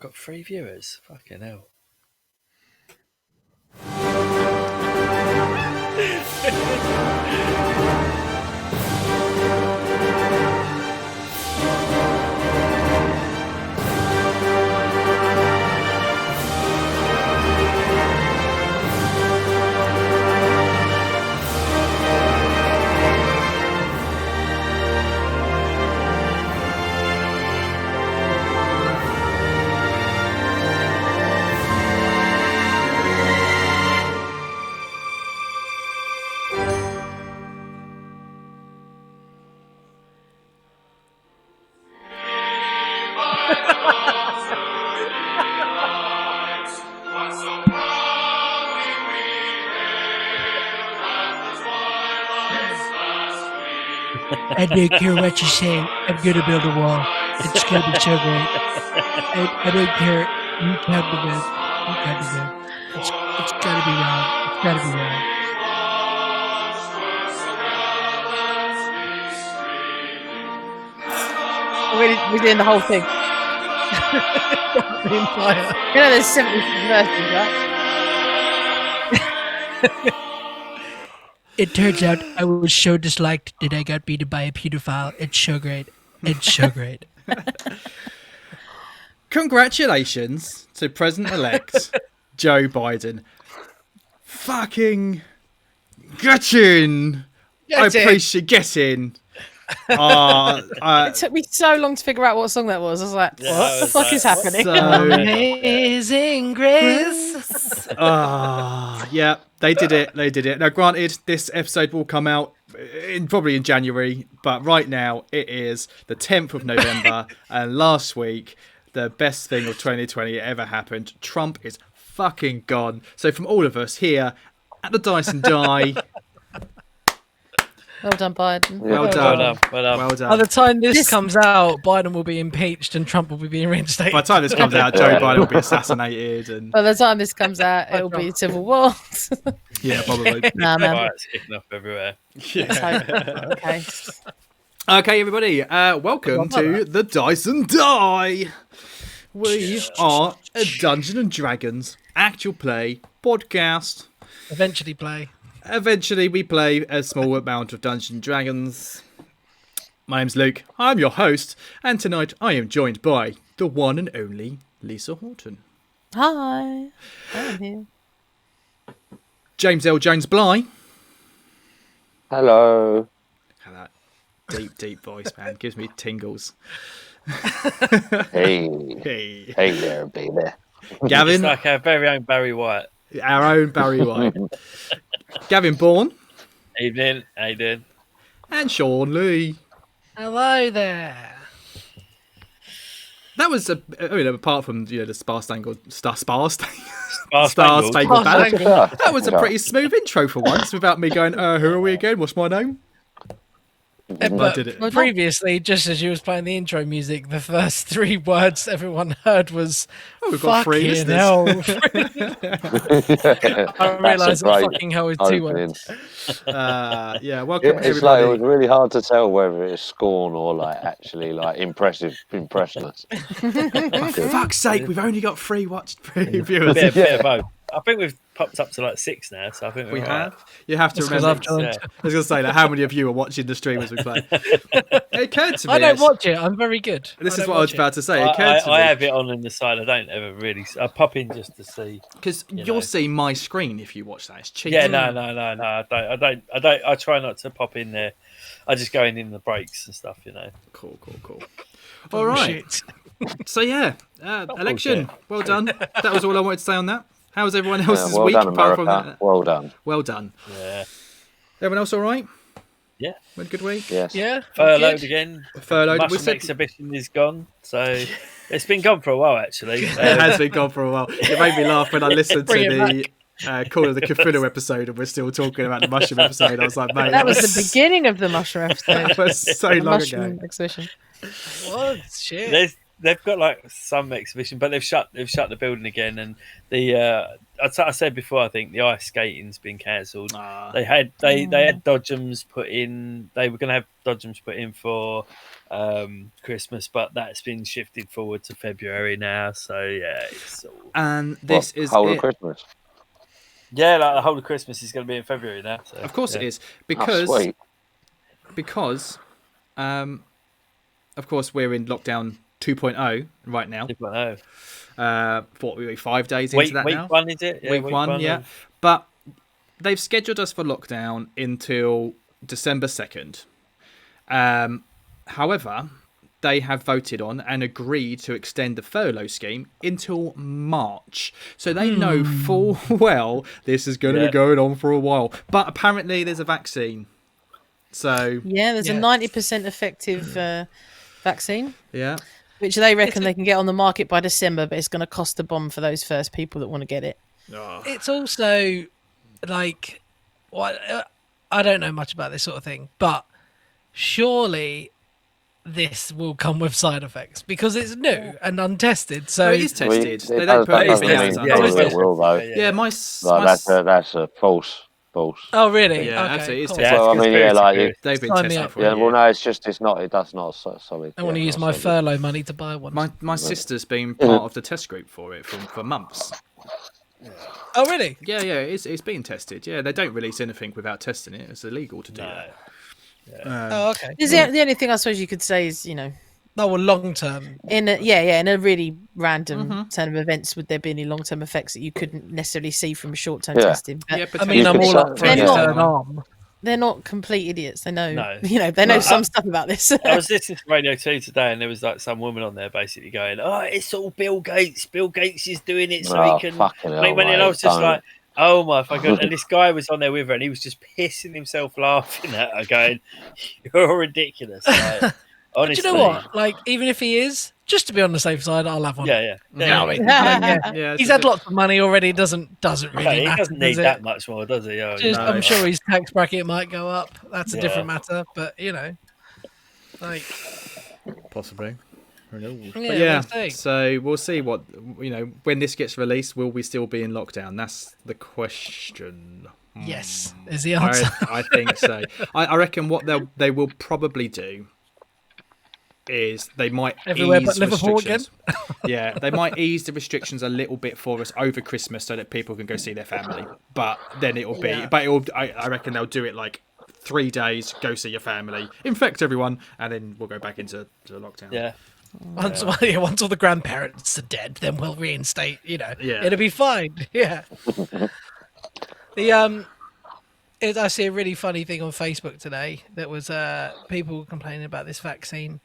Got 3 viewers. Fucking hell. I don't care what you say. I'm gonna build a wall. It's gonna be so great. I don't care. You count the men. You count the men. It's gotta be wrong. It's gotta be wrong. We're doing the whole thing. The entire. You know, there's 70 versions, right? It turns out I was so disliked that I got beaten by a pedophile. It's so great. It's so great. Congratulations to President-elect Joe Biden. Fucking get in. I appreciate getting. It took me so long to figure out what song that was. I was like, what the fuck is happening? Amazing Grace. Yeah, they did it. They did it. Now, granted, this episode will come out probably in January, but right now it is the 10th of November, and last week, the best thing of 2020 ever happened. Trump is fucking gone. So from all of us here at the Dice and Die... Well done, Biden. Well done. Well done. By the time this comes out, Biden will be impeached and Trump will be being reinstated. By the time this comes out, Joe Biden will be assassinated. And By the time this comes out, it'll be civil war. yeah, probably. Nah, man. Riots kicking off everywhere. Let's hope. Okay. Okay, everybody, welcome to the Dice and Die. We are a Dungeons and Dragons actual play podcast. Eventually play. Eventually, we play a small amount of Dungeons and Dragons. My name's Luke. I'm your host, and tonight I am joined by the one and only Lisa Horton. Hi. I'm here. James L. Jones Bly. Hello. That deep voice, man, gives me tingles. Hey there, baby. Gavin, It's like our very own Barry White. our own Barry White. Gavin Bourne. Evening. How you doing? And Sean Lee. Hello there. That was, apart from the Star Spangled Banner, Banner. that was a pretty smooth intro for once, without me going, who are we again? What's my name? But did it. previously, just as you was playing the intro music, the first 3 words everyone heard was we've got 3 fucking listeners. hell. I realised that fucking hell is 2 words. Yeah, welcome It's like, it everybody. was really hard to tell whether it's scorn or like actually like impressionist. For fuck's sake, we've only got 3 viewers. Bit of both. I think we've popped up to like 6 now, so I think We we're all right. have. You have to That's 'cause remember. I've joined. Yeah. I was going to say, like, how many of you are watching the stream as we play? It occurred to me. I don't watch it. I'm very good. This I is don't what I was watch about to say. It occurred to I me have it on the side. I don't ever really. I pop in just to see. because you you'll know. see my screen if you watch that. It's cheap. Yeah, no. I don't. I try not to pop in there. I just go in the breaks and stuff. Cool. it. All right. Shit. So yeah, election. Well done. That was all I wanted to say on that. How was everyone else's well week done, apart from America. that? Well done. Well done. Yeah. Everyone else all right? Yeah. Had a good week. Yes. Yeah. Furloughed good. again. Furloughed. We Mushroom said exhibition is gone, so it's been gone for a while actually. it has been gone for a while. It made me laugh when I listened to Bring the Call of the Cthulhu episode, and we're still talking about the mushroom episode. I was like, mate, That was the beginning of the mushroom episode. that was so The long mushroom ago. exhibition. What? Shit. they've got like some exhibition, but they've shut the building again. And I said before, I think the ice skating's been cancelled. They had dodgems put in. They were going to have dodgems put in for Christmas, but that's been shifted forward to February now. So yeah, it's all... And this is whole it. of Christmas. Yeah, like the whole of Christmas is going to be in February now. So, Of course yeah. it is Sweet. because of course we're in lockdown 2.0 right now. 2.0. What we 5 days into that week now? one, is it? Yeah, week one, yeah. of- But they've scheduled us for lockdown until December 2nd. However, they have voted on and agreed to extend the furlough scheme until March. So they know full well this is going to be going on for a while. But apparently there's a vaccine. So Yeah, there's a 90% effective vaccine, yeah. which they reckon they can get on the market by December, but it's going to cost a bomb for those first people that want to get it. It's also like, I don't know much about this sort of thing, but surely this will come with side effects because it's new and untested. So it is tested. They It don't put doesn't anything mean out. Yeah, probably it's it will though. Yeah, my That's a false. Oh really? Yeah, okay, absolutely, it's cool. tested. Well, I mean, yeah, like They've been Sign me testing up. for yeah. a Well, year. no, it's not. That's not solid. I want to use my furlough money to buy one. My sister's been part of the test group for it for months. Oh really? Yeah, it's being tested. Yeah, they don't release anything without testing it. It's illegal to do No. that. Oh okay. The only thing I suppose you could say is, No, well, long term. in a really random turn of events, would there be any long term effects that you couldn't necessarily see from short-term Yeah. testing? But Yeah, I mean, I'm all up for They're a not- third arm. they're not complete idiots. They know, No. they know some stuff about this. I was listening to Radio 2 today, and there was like some woman on there basically going, "Oh, it's all Bill Gates. Bill Gates is doing it so he can fucking hell, make money." And I mate, was just don't. like, "Oh my fucking!" And this guy was on there with her, and he was just pissing himself laughing at her, going, "You're ridiculous." Like, But honestly, do you know what? Like, even if he is, just to be on the safe side, I'll have one. Yeah. Yeah, He's had lots of money already. Doesn't really Okay, he matter. doesn't need does it? that much more, does he? Oh, Just, no. I'm sure his tax bracket might go up. That's a Yeah. different matter. But like, possibly. But yeah, yeah, we'll see. so we'll see what when this gets released. Will we still be in lockdown? That's the question. Yes, is the answer. I think so. I reckon what they will probably do is they might Everywhere ease but Liverpool restrictions. Yeah, they might ease the restrictions a little bit for us over Christmas so that people can go see their family. But then it'll be, I reckon they'll do it like 3 days, go see your family, infect everyone, and then we'll go back into lockdown. Yeah. Once all the grandparents are dead, then we'll reinstate. Yeah. It'll be fine. Yeah. I see a really funny thing on Facebook today that was people complaining about this vaccine,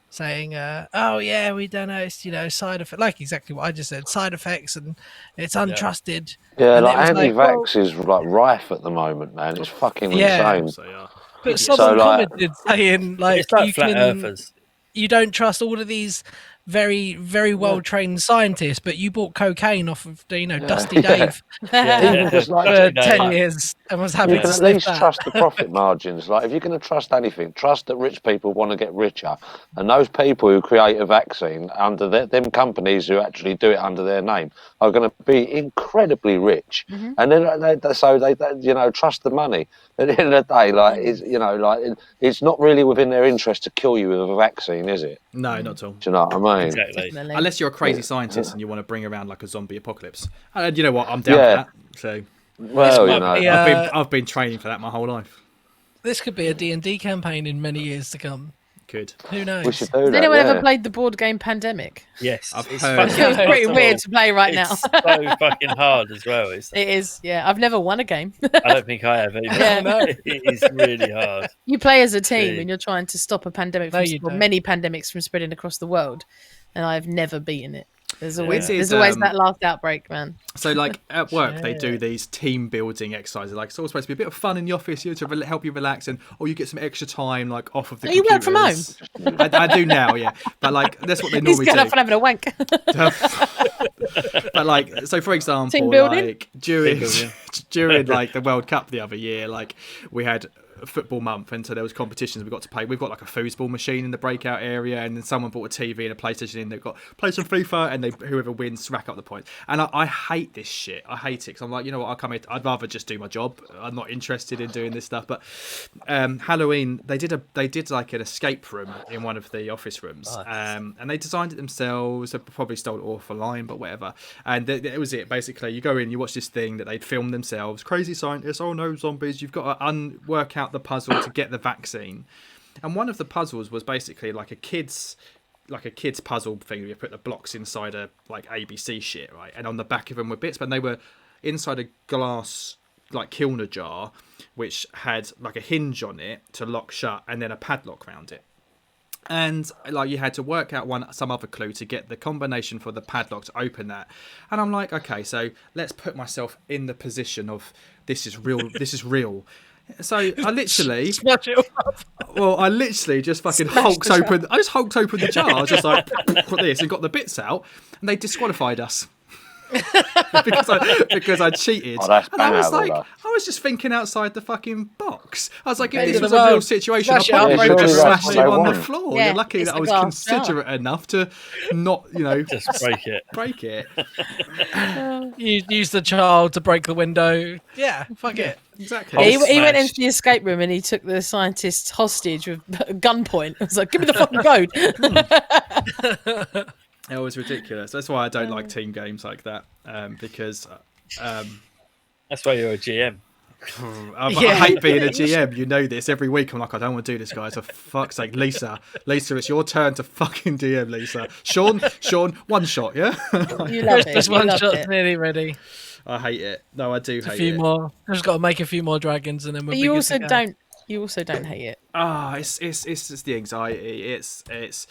saying, "Oh yeah, we don't know, it's side effect, like exactly what I just said, side effects, and it's untrusted." Yeah, And like it was anti-vax is like rife at the moment, man. It's fucking Yeah. insane. So, yeah. But So, someone like- commented saying, like, It's like flat earthers. you don't trust all of these very, very well trained scientists, but you bought cocaine off of Dusty Dave Even just like for Yeah. 10 years and was happy you to can at sniff least that. trust the profit margins. Like, if you're going to trust anything, trust that rich people want to get richer, and those people who create a vaccine under them companies who actually do it under their name are going to be incredibly rich. And then they trust the money. At the end of the day, it's not really within their interest to kill you with a vaccine, is it? No, not at all. Do you know what I mean? Exactly. Definitely. Unless you're a crazy scientist and you want to bring around like a zombie apocalypse. And you know what? I'm down Yeah. for that. So Well, Yeah. I've been training for that my whole life. This could be a D&D campaign in many years to come. Good. Who knows? we should do Has that. anyone ever yeah. played the board game Pandemic? Yes, I've it's heard. fucking It was pretty impossible. weird to play right now. It's so fucking hard as well. It is, yeah. I've never won a game. I don't think I have either. Yeah. It is really hard. You play as a team See. and you're trying to stop a pandemic, No, you or don't. many pandemics from spreading across the world, and I've never beaten it. There's always, It is, there's always that last outbreak, man. So, like at work, they do Shit. these team building exercises. Like it's all supposed to be a bit of fun in the office, to help you relax, and or you get some extra time, like off of the. Oh, you work from computers. I do now, yeah. But like that's what they He's normally going do. off and having a wank. But like, so for example, Team building? like during Team building. during like the World Cup the other year, like we had football month, and so there was competitions we got to play. We've got like a foosball machine in the breakout area, and then someone bought a TV and a PlayStation in. They've got play some FIFA, and whoever wins rack up the points. And I hate this shit. I hate it because I'm like, you know what? I come here. I'd rather just do my job. I'm not interested in doing this stuff. But Halloween, they did like an escape room in one of the office rooms, and they designed it themselves. They probably stole it off a line, but whatever. And it was it. Basically, you go in, you watch this thing that they'd filmed themselves. Crazy scientists. Oh no, zombies! You've got to work out the puzzle to get the vaccine. And one of the puzzles was basically like a kid's puzzle thing. You put the blocks inside a like ABC shit, right? And on the back of them were bits, but they were inside a glass like Kilner jar, which had like a hinge on it to lock shut, and then a padlock around it. And like you had to work out some other clue to get the combination for the padlock to open that. And I'm like, okay, so let's put myself in the position of this is real. This is real. So I literally smash it up. Well, I literally just fucking hulked open. I just hulked open the jar. I was just like put this and got the bits out, and they disqualified us. because I cheated. Oh, and I was like, I was just thinking outside the fucking box. I was like, if this was a real situation, I probably would have just smashed it on the floor. Yeah, you're lucky that I was considerate enough to not, just break it. You used the child to break the window. Yeah, fuck it. Exactly. Yeah, he went into the escape room and he took the scientists hostage with gunpoint. I was like, give me the fucking code. It was ridiculous. That's why I don't like team games like that, because that's why you're a GM. I hate being a GM. You know this. Every week I'm like, I don't want to do this, guys. For fuck's sake, Lisa, it's your turn to fucking DM, Lisa. Sean, one shot, yeah. You love it. Just one shot's nearly ready. I hate it. No, I do hate it. A few more. I've just got to make a few more dragons, and then we're. But you also don't. You also don't hate it. It's just the anxiety. It's.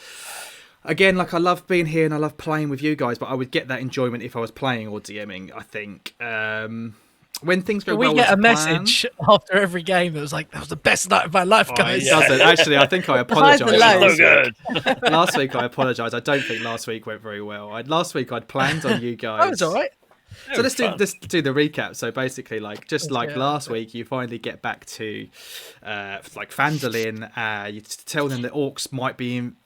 Again, like I love being here and I love playing with you guys, but I would get that enjoyment if I was playing or DMing. I think when things go well, we get a message after every game that was like, "That was the best night of my life, guys." It doesn't. Actually, I think I apologise. Last week I apologise. I don't think last week went very well. Last week I'd planned on you guys. That was all right. So let's do the recap. So basically, last week, you finally get back to like Phandelver. You tell them that orcs might be in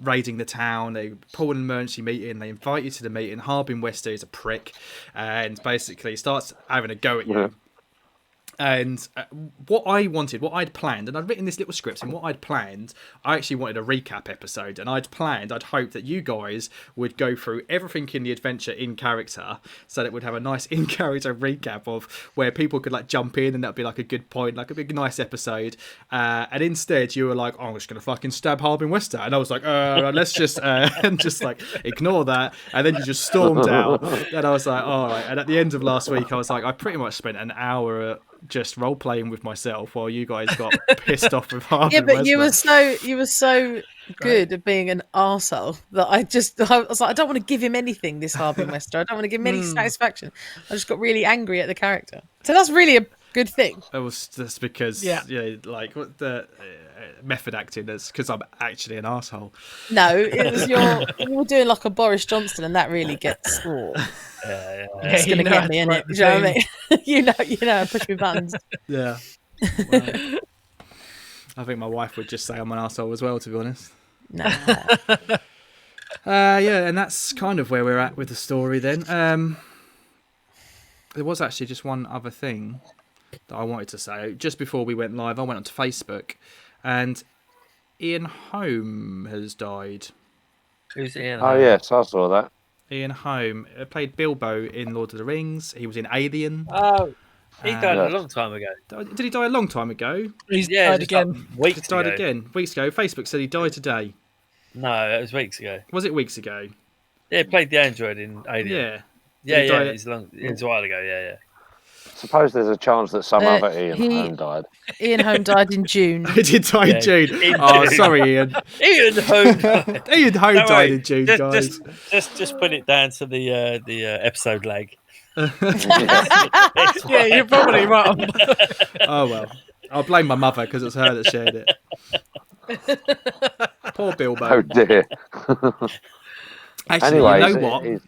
raiding the town. They pull an emergency meeting. They invite you to the meeting. Harbin Wester is a prick and basically starts having a go at you. And what I'd planned, and I'd written this little script, and what I'd planned, I actually wanted a recap episode, and I'd hoped that you guys would go through everything in the adventure in character, so that it would have a nice in-character recap of where people could like jump in, and that'd be like a good point, like a big nice episode. And instead, you were like, "Oh, I'm just gonna fucking stab Harbin Wester," and I was like, "Let's just and just like ignore that," and then you just stormed out, and I was like, "All right." And at the end of last week, I was like, I pretty much spent an hour just role playing with myself while you guys got pissed off with Harbin. Yeah, but Wester. you were so good at being an arsehole that I was like, I don't want to give him anything, this Harbin Wester. I don't want to give him any satisfaction. I just got really angry at the character. So that's really a good thing. It was just because, like what the method acting is because I'm actually an arsehole. No, it was you were doing like a Boris Johnson, and that really gets it's gonna get me in it. Do you know what I mean? you know, push me buttons. Yeah. Well, I think my wife would just say I'm an arsehole as well, to be honest. Nah. And that's kind of where we're at with the story then. There was actually just one other thing that I wanted to say. Just before we went live, I went onto Facebook, and Ian Holm has died. Who's Ian? Oh, yes, I saw that. Ian Holm played Bilbo in Lord of the Rings. He was in Alien. Oh, he died a long time ago. Did he die a long time ago? He's died again. Weeks ago. Facebook said he died today. No, it was weeks ago. Was it weeks ago? Yeah, he played the android in Alien. Yeah. It was a while ago, yeah. Suppose there's a chance that some other Ian Holm died. Ian Holm died in June. He did die in June. Sorry, Ian. Ian Holm died. Ian Holm died in June, guys. Just put it down to the episode lag. Yeah, you're probably right. Oh, well. I'll blame my mother because it's her that shared it. Poor Bilbo. Oh, dear. Actually, Anyway, you know what?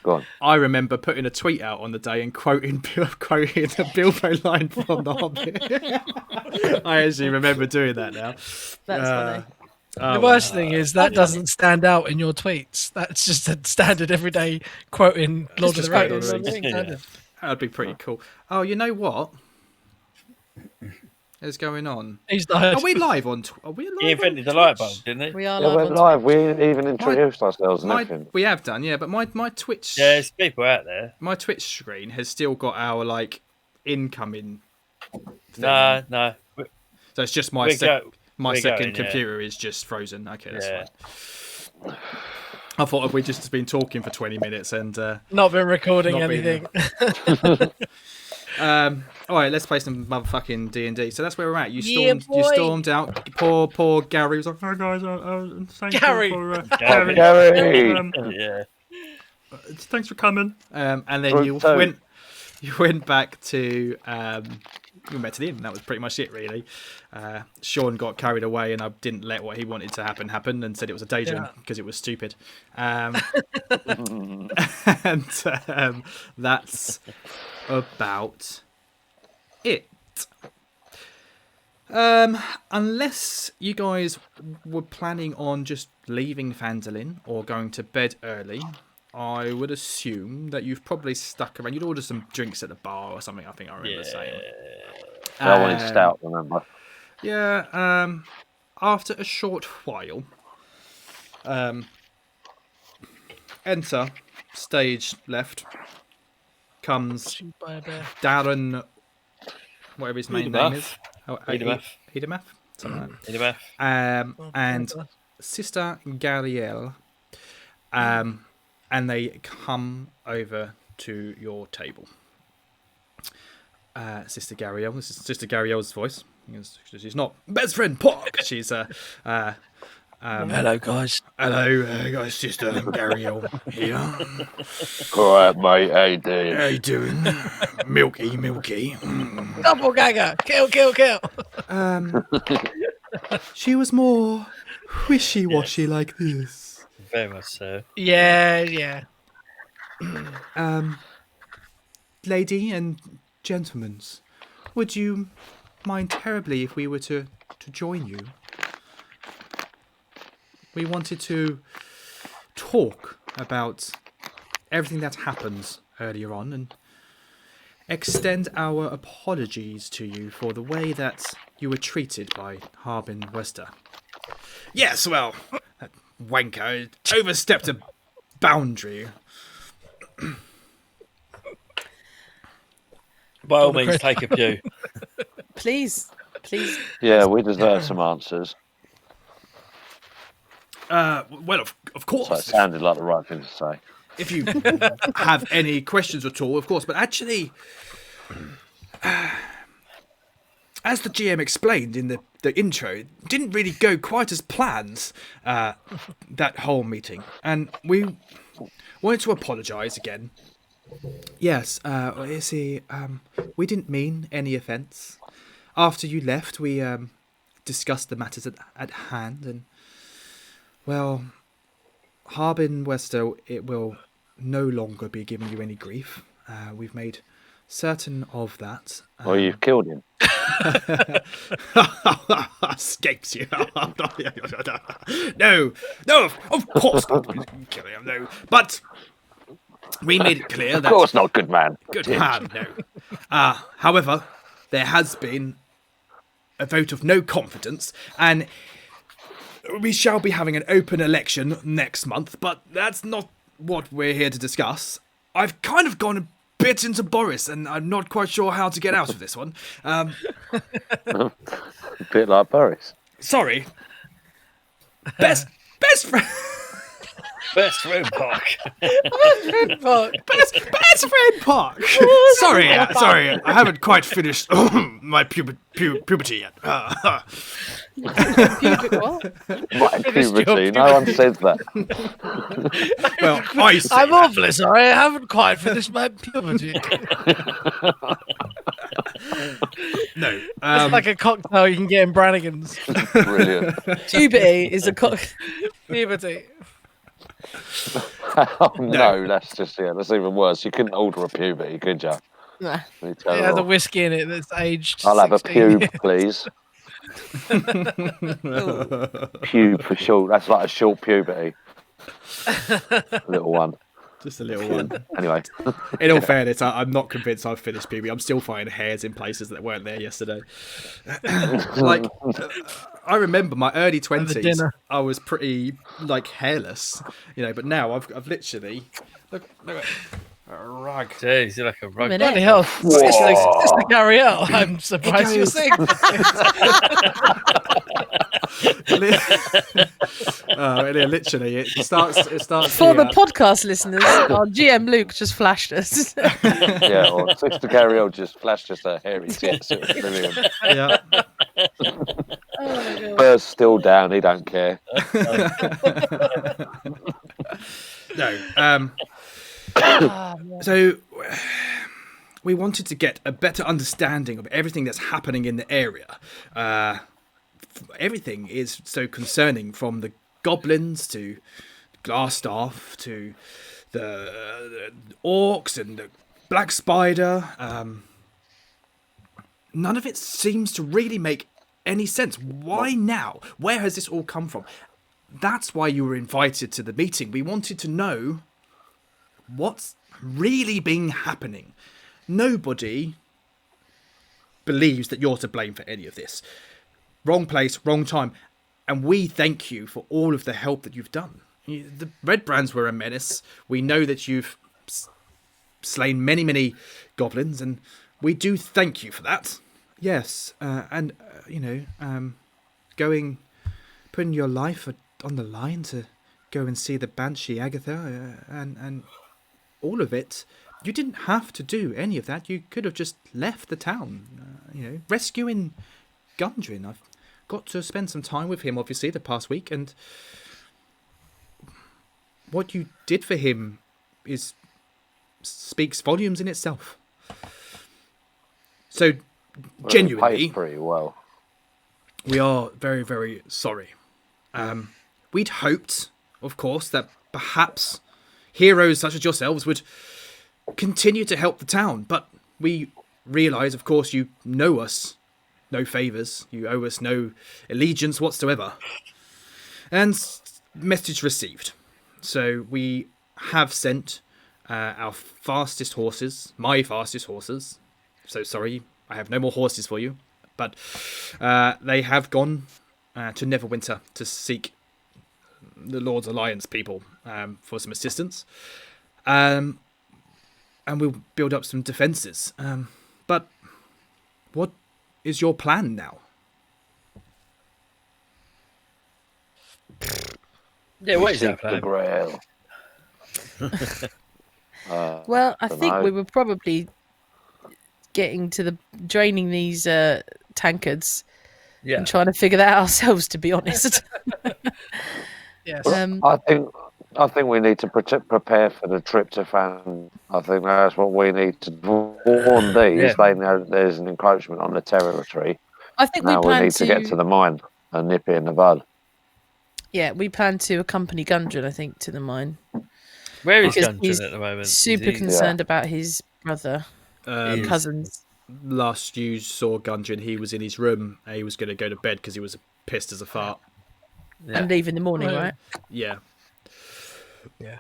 Go on. I remember putting a tweet out on the day and quoting the Bilbo line from The Hobbit. I actually remember doing that now. That's funny. The worst thing is that doesn't stand out in your tweets. That's just a standard everyday quoting Lord of the Rings. Yeah. That'd be pretty cool. Oh, you know what is going on? He's like, Are we live on? Are we live? He invented the on light Twitch? bulb, didn't he? We are Yeah, live. we're on live. We didn't even introduced ourselves and everything. We have done, yeah. But my Twitch, Yeah, there's people out there. my Twitch screen has still got our like incoming. Thing. No. So it's just We're second going, yeah. computer is just frozen. Okay, that's Yeah. fine. I thought we just been talking for 20 minutes and not been recording Not been- anything. all right, let's play some motherfucking D&D. So that's where we're at. You Yeah, stormed boy. out. Poor Gary was like, "Hi guys, thank Gary. you for Gary. Yeah. thanks for coming." And then Group you two. went back to we went to the inn. That was pretty much it, really. Sean got carried away, and I didn't let what he wanted to happen, and said it was a daydream because it was stupid. And that's about it. Unless you guys were planning on just leaving Phandelver or going to bed early, I would assume that you've probably stuck around. You'd order some drinks at the bar or something, I think I remember saying. I wanted stout, remember? Yeah, after a short while, enter, stage left, comes Shoot by a bear. Darren, whatever his main name is. Edemath. Edemath? Something like that. Edemath. And Sister Gariel, and they come over to your table. Sister Gariel, this is Sister Gariel's voice. She's not best friend Pork. She's Hello, guys. hello guys, Sister Gariel here. All right, mate. How you doing? How you doing? Milky. Double gagger. Kill. She was more wishy-washy like this. Very much so. Yeah. Lady and gentlemen, would you mind terribly if we were to join you? We wanted to talk about everything that happened earlier on and extend our apologies to you for the way that you were treated by Harbin Wester. Yes, well, that wanker overstepped a boundary. By all means, take a few. Please. Yeah, we deserve some answers. Well, of course. So it sounded like the right thing to say. If you have any questions at all, of course. But actually, as the GM explained in the intro, it didn't really go quite as planned, that whole meeting. And we wanted to apologise again. Yes, you see, we didn't mean any offence. After you left, we discussed the matters at hand, and, well, Harbin Wester, it will no longer be giving you any grief. We've made certain of that. Well, you've killed him. Escapes you. No, of course not. Killing him, no. But we made it clear Of that... course not, good man. Good man, no. However, there has been a vote of no confidence, and we shall be having an open election next month, but that's not what we're here to discuss. I've kind of gone a bit into Boris, and I'm not quite sure how to get out of this one. A bit like Boris. Sorry. Best friend... Best friend Park. Best friend Park. Sorry, I haven't quite finished my puberty yet. Pubic what? My puberty. No one says that. Well, I say I'm that. awfully sorry. I haven't quite finished my puberty. No. It's like a cocktail you can get in Brannigan's. Brilliant. Puberty is a Puberty. Oh no, that's even worse. You couldn't order a puberty, could you? Nah. It has a whiskey in it that's aged. I'll have a 16 pube, please. Oh. Pube for short. That's like a short puberty. Little one. Just a little one. Anyway. In all fairness, I'm not convinced I've finished puberty. I'm still finding hairs in places that weren't there yesterday. Like, I remember my early 20s. dinner. I was pretty like hairless, but now I've literally look at a rug. Jeez, you're like a rug. Bloody hell. Sister Gabrielle, I'm surprised you're saying Literally, it starts. For the podcast listeners, our GM Luke just flashed us. Yeah, or Sister Gabrielle just flashed us her hairy tits. It was brilliant. Yeah. Oh my God. Burr's still down. He don't care. No. So we wanted to get a better understanding of everything that's happening in the area. Everything is so concerning, from the goblins to Glassstaff to the orcs and the black spider. None of it seems to really make any sense. Why now? Where has this all come from? That's why you were invited to the meeting. We wanted to know what's really been happening. Nobody believes that you're to blame for any of this. Wrong place, wrong time. And we thank you for all of the help that you've done. The Red Brands were a menace. We know that you've slain many, many goblins, and we do thank you for that. Yes, putting your life on the line to go and see the Banshee Agatha, and all of it. You didn't have to do any of that. You could have just left the town. Rescuing Gundren. I've got to spend some time with him, obviously, the past week, and what you did for him speaks volumes in itself. So, genuinely, paid pretty well. We are very, very sorry. We'd hoped, of course, that perhaps heroes such as yourselves would continue to help the town, but we realise, of course, you know us no favours, you owe us no allegiance whatsoever. And message received. So we have sent our fastest horses, my fastest horses. So sorry, I have no more horses for you, but they have gone to Neverwinter to seek the Lord's Alliance people for some assistance. And we'll build up some defences. But what is your plan now? Yeah, what is that Seek the plan? Grail. Well, I think dunno. we were probably getting to draining these tankards Yeah. and trying to figure that out ourselves, to be honest. Yes. I think we need to prepare for the tryptophan. I think that's what we need to warn these. Yeah. They know there's an encroachment on the territory. I think Now we we plan need to get to the mine and nip it in the bud. Yeah, we plan to accompany Gundren, I think, to the mine. Where is Because he's Gundren at the moment? Super Is he- concerned about his brother, Is- cousins. Last you saw Gundren, he was in his room. He was going to go to bed because he was pissed as a fart. Yeah. And leave in the morning, right? Yeah. Yeah.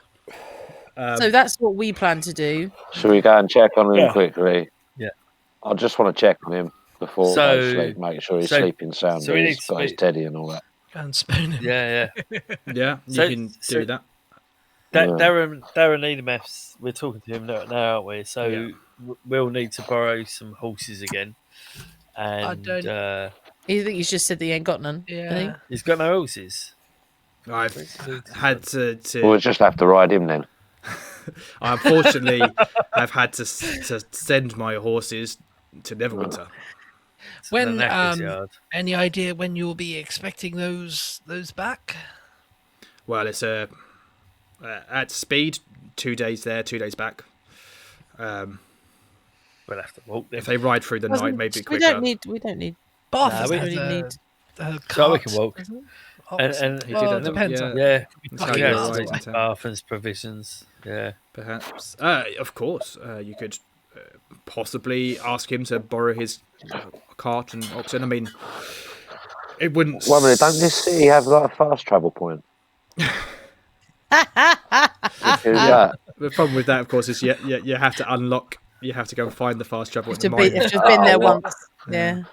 So that's what we plan to do. Should we go and check on him Yeah. quickly? Yeah. I just want to check on him before we So- go to sleep, make sure he's so- sleeping sound. so we He's need to got his speak- teddy and all that. Go and spoon him. Yeah, Yeah, you So- can so- do that. yeah. Yeah. Darren Edemef's, we're talking to him now, aren't we? So Yeah. we'll need to borrow some horses again. And don't- You think he's just said that he ain't got none? Yeah. he's got no horses. I've had to We'll just have to ride him then. I unfortunately have had to send my horses to Neverwinter. When The knacker's yard. any idea when you'll be expecting those back? Well, it's at speed, 2 days there, 2 days back. We'll have to walk them. If they ride through the night, maybe we quicker. don't need. Bath Nah, is we the- really need- the So we can cart, walk. isn't it? And He well, did it depends. yeah. yeah, That's how Fucking you yeah, hell, arrive it's in town. Barthen's provisions. Yeah, Perhaps. Of course, you could possibly ask him to borrow his cart and oxen. I mean, it wouldn't. Well, I mean, don't this city have like a fast travel point? Yeah. The problem with that, of course, is you have to unlock. You have to go and find the fast travel at the To be, mine. if you've been there what? once, yeah.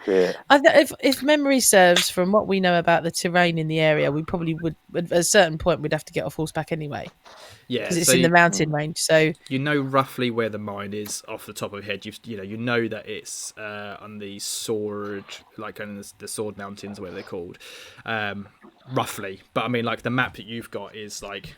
Yeah. If memory serves, from what we know about the terrain in the area, we probably would at a certain point we'd have to get off horseback anyway, Yeah, because it's so in the mountain range. So you know roughly where the mine is off the top of your head. You know that it's on the sword, like on the sword mountains, where they're called, roughly. But I mean, like the map that you've got is like.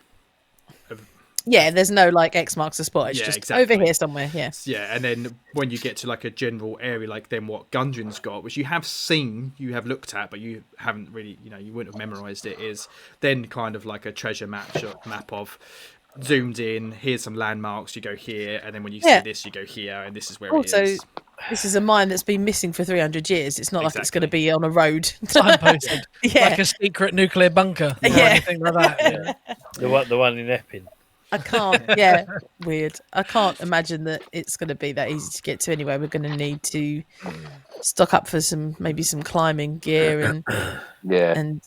yeah, there's no like X marks the spot. It's Yeah, just exactly. over here somewhere. Yeah. Yeah, and then when you get to like a general area, like then what Gundren's got, which you have seen, you have looked at, but you haven't really, you wouldn't have memorized it, is then kind of like a treasure map of zoomed in. Here's some landmarks. You go here, and then when you see this, you go here, and this is where it is. This is a mine that's been missing for 300 years. It's not like it's going to be on a road. Signposted. Yeah. Like a secret nuclear bunker. Or Yeah. anything like that. Yeah. the one in Epping. I can't. Yeah, weird. I can't imagine that it's going to be that easy to get to anyway. We're going to need to stock up for maybe some climbing gear and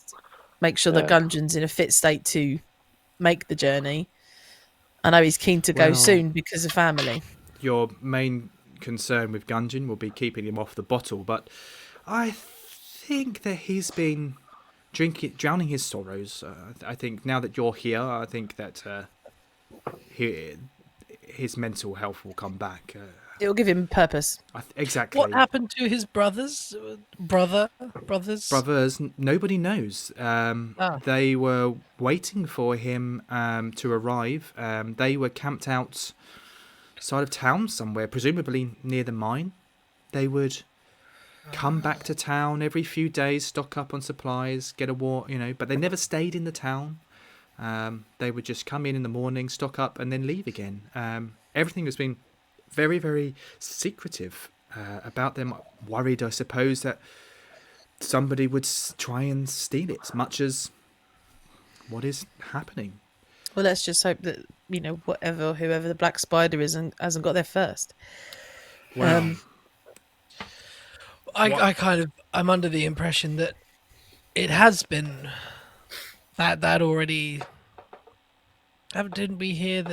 make sure that Gundren's in a fit state to make the journey. I know he's keen to go soon because of family. Your main concern with Gundren will be keeping him off the bottle, but I think that he's been drowning his sorrows. I think now that you're here, I think that his mental health will come back. It will give him purpose. Exactly. What happened to his brothers? Brothers? Brothers, nobody knows. They were waiting for him to arrive. They were camped outside of town somewhere, presumably near the mine. They would come back to town every few days, stock up on supplies, get a war, but they never stayed in the town. They would just come in the morning, stock up, and then leave again. Everything has been very, very secretive about them. Worried, I suppose, that somebody would try and steal it, much as what is happening. Well, let's just hope that whoever the black spider is hasn't got there first. Well, I'm under the impression that it has been that already. Didn't we hear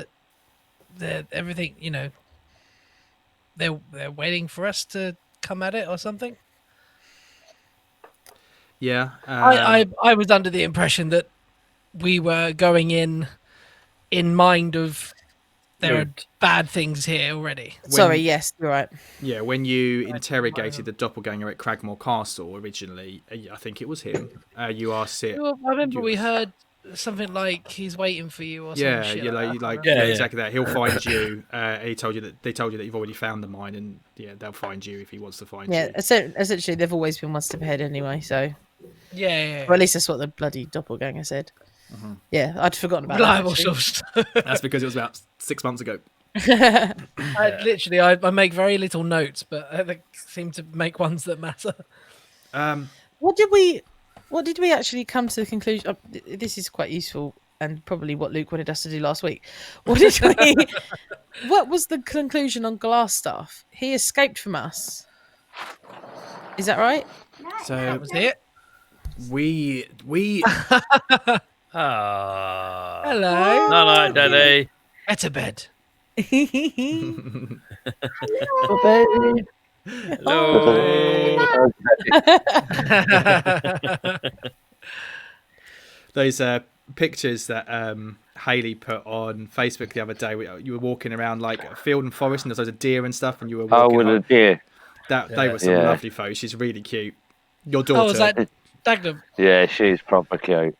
that everything, they're waiting for us to come at it or something? Yeah. I was under the impression that we were going in mind of there are bad things here already. Sorry, yes, you're right. Yeah, when you interrogated the doppelganger at Cragmore Castle originally, I think it was him. You asked it. Well, I remember we heard something like he's waiting for you or something. Yeah, exactly that. He'll find you. They told you that you've already found the mine, and they'll find you if he wants to find you. Yeah, essentially they've always been one step ahead anyway. So yeah. Or at least that's what the bloody doppelganger said. Mm-hmm. Yeah, I'd forgotten about reliable that. source. That's because it was about 6 months ago. I make very little notes, but I seem to make ones that matter. What did we actually come to the conclusion? This is quite useful and probably what Luke wanted us to do last week. What was the conclusion on Glassstaff? He escaped from us. Is that right? So That was it. we Hello. No, Daddy. Get to bed. Hello. those pictures that Hayley put on Facebook the other day. You were walking around like a field and forest, and there's loads of deer and stuff, and you were walking. with a deer. They were some lovely photos. She's really cute. Your daughter. Oh, was that Dagnum? Yeah, she's proper cute.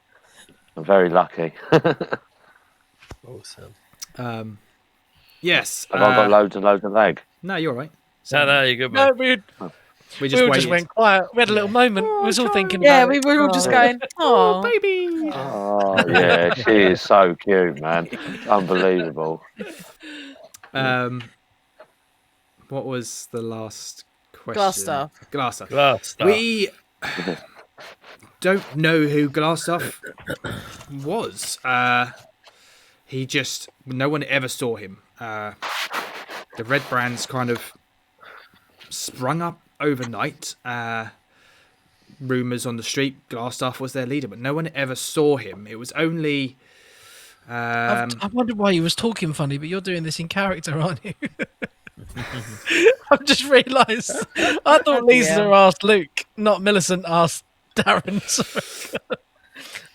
I'm very lucky. Awesome. Yes. Have I got loads and loads of leg? No, you're all right. No, you're good, No, mate. We we all just went quiet. We had a little moment. We was all thinking. Yeah, about we it. were all just going, "Oh, baby. Oh, yeah, she is so cute, man. Unbelievable. What was the last question? Glassstaff. Glassstaff. Glassstaff. We don't know who Glassstaff was. No one ever saw him. The Red Brands kind of sprung up overnight. Rumours on the street, Glassstaff was their leader, but no one ever saw him. It was only... I wondered why you was talking funny, but you're doing this in character, aren't you? I've just realised. I thought Lisa asked Luke, not Millicent asked Darren. So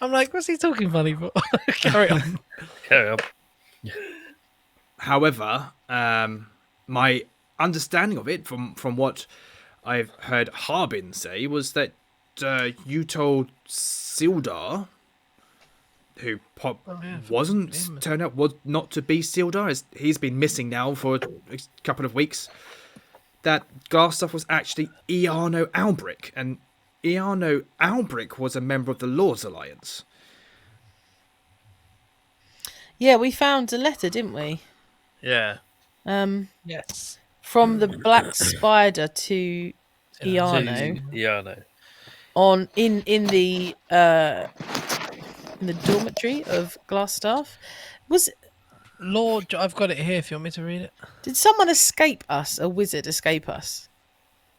I'm like, what's he talking funny for? Carry on. Carry on. However, my understanding of it, from what I've heard Harbin say, was that you told Sildar, who turned out was not to be Sildar, as he's been missing now for a couple of weeks, that Glassstaff was actually Iarno Albrick, and Iarno Albrick was a member of the Lords Alliance. Yeah, we found a letter, didn't we? Yeah. Yes. From the Black Spider to Iarno. Iarno. In the dormitory of Glassstaff. Was Lord, I've got it here if you want me to read it. Did someone escape us? A wizard escape us?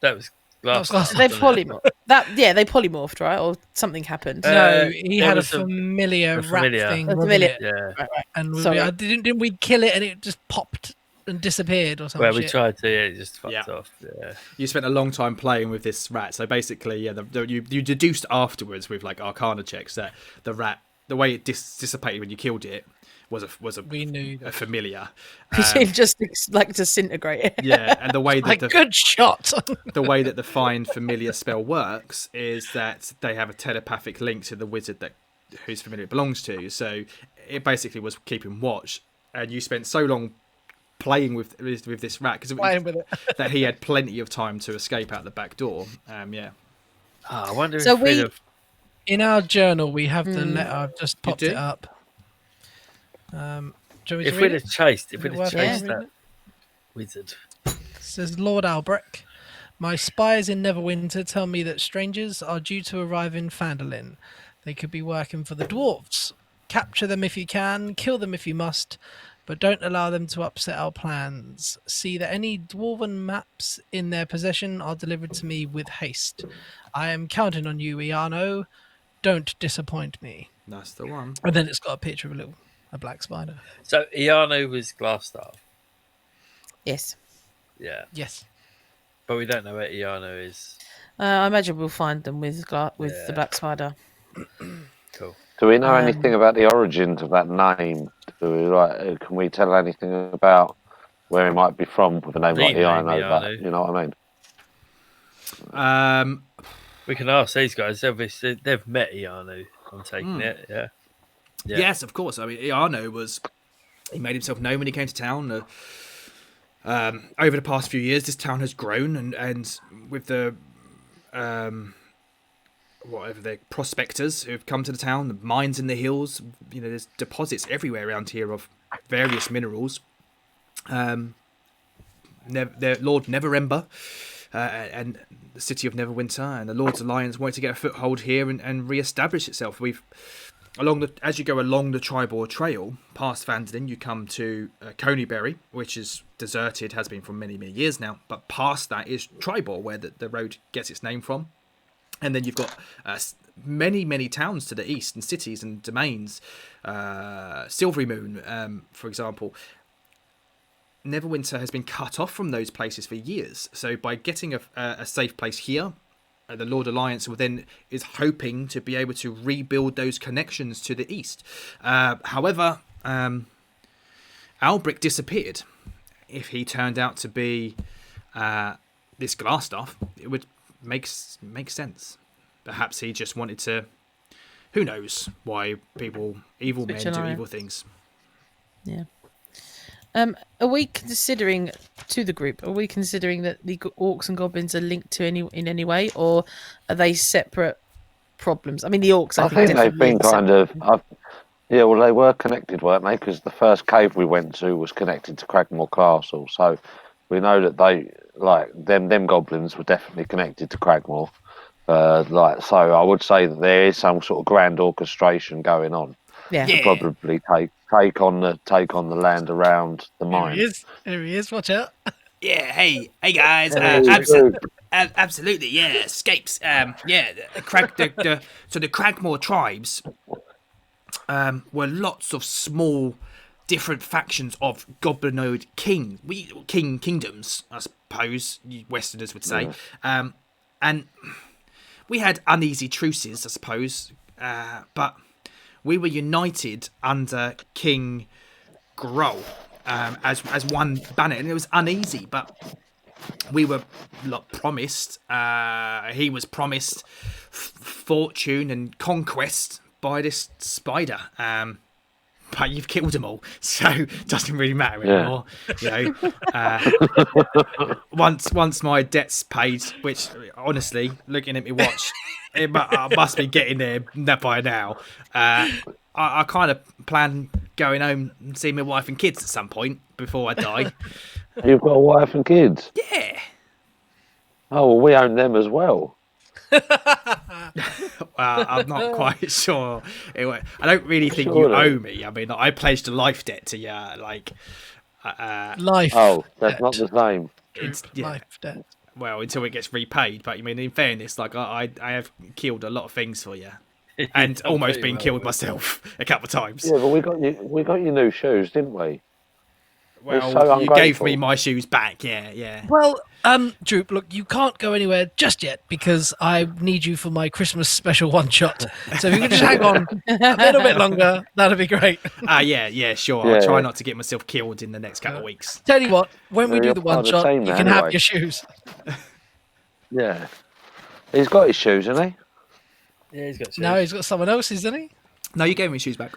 That was Glassstaff. They polymorphed. They polymorphed, right? Or something happened. No, he had a familiar rat thing. Yeah. Right. And didn't we kill it and it just popped and disappeared or something? Well, we tried to. Yeah, it just fucked off. Yeah. You spent a long time playing with this rat, so basically, you deduced afterwards with like Arcana checks that the rat, the way it dissipated when you killed it, was a familiar. Just like disintegrate it. Yeah, and the way that good shot. The way that the find familiar spell works is that they have a telepathic link to the wizard whose familiar it belongs to. So it basically was keeping watch, and you spent so long playing with this rat that he had plenty of time to escape out the back door. Yeah. I wonder so if in our journal we have the letter. I've just popped it up. If we'd have chased that wizard. It says, Lord Albrecht, my spies in Neverwinter tell me that strangers are due to arrive in Phandelver. They could be working for the dwarves. Capture them if you can, kill them if you must, but don't allow them to upset our plans. See that any dwarven maps in their possession are delivered to me with haste. I am counting on you, Iarno. Don't disappoint me. That's the one. And then it's got a picture of a black spider. So Iarno was Glassstaff. Yes. Yeah. Yes. But we don't know where Iarno is. I imagine we'll find them with the black spider. Cool. Do we know anything about the origins of that name? Can we tell anything about where he might be from with a name like Iarno? You know what I mean? We can ask these guys. They've met Iarno. I'm taking it. Yeah. Yes, of course. I mean, Iarno he made himself known when he came to town. Over the past few years, this town has grown, and with the whatever the prospectors who've come to the town, the mines in the hills, there's deposits everywhere around here of various minerals. Lord Neverember and the city of Neverwinter and the Lord's Alliance wanted to get a foothold here and re-establish itself. As you go along the Tribor Trail past Phandelver, you come to Coneybury, which is deserted, has been for many, many years now. But past that is Tribor, where the road gets its name from. And then you've got many, many towns to the east and cities and domains. Silvery Moon, for example. Neverwinter has been cut off from those places for years. So by getting a safe place here, the Lord Alliance is hoping to be able to rebuild those connections to the east. However, Albrick disappeared. If he turned out to be this Glassstaff, it would make sense. Perhaps he just wanted to. Who knows why evil men do evil things? Yeah. Are we considering that the orcs and goblins are linked in any way, or are they separate problems? I mean, the orcs. I think they've been kind of. They were connected, weren't they? Because the first cave we went to was connected to Cragmore Castle, so we know that them goblins were definitely connected to Cragmore. So I would say that there is some sort of grand orchestration going on. Yeah. To probably take on the land around the mine. There he is. Watch out. Yeah, hey guys. Absolutely, yeah. Escapes. So the Cragmore tribes were lots of small, different factions of goblinoid kingdoms, I suppose you Westerners would say. And we had uneasy truces, I suppose, but we were united under King Grohl as one banner, and it was uneasy, but we were promised. He was promised fortune and conquest by this spider. But you've killed them all, so it doesn't really matter anymore. You know, once my debt's paid, which honestly, looking at me watch, I must be getting there by now. I kind of plan going home and see my wife and kids at some point before I die. You've got a wife and kids? Yeah. Oh, well, we own them as well. I'm not quite sure. I don't really think you owe me. I mean, I pledged a life debt to you. Life. Oh, that's not the same. It's life debt. Well, until it gets repaid. But I mean, in fairness, I have killed a lot of things for you, and almost been killed myself a couple of times. Yeah, but we got you new shoes, didn't we? Well, so you gave me my shoes back. Yeah. Well, Droop, look, you can't go anywhere just yet because I need you for my Christmas special one shot. So if you can just hang on a little bit longer, that'd be great. Yeah, sure. I'll try not to get myself killed in the next couple of weeks. Tell you what, when we do the one shot, you can have your shoes. Yeah. He's got his shoes, hasn't Yeah, he's got shoes. No, he's got someone else's, isn't he? No, you gave me shoes back.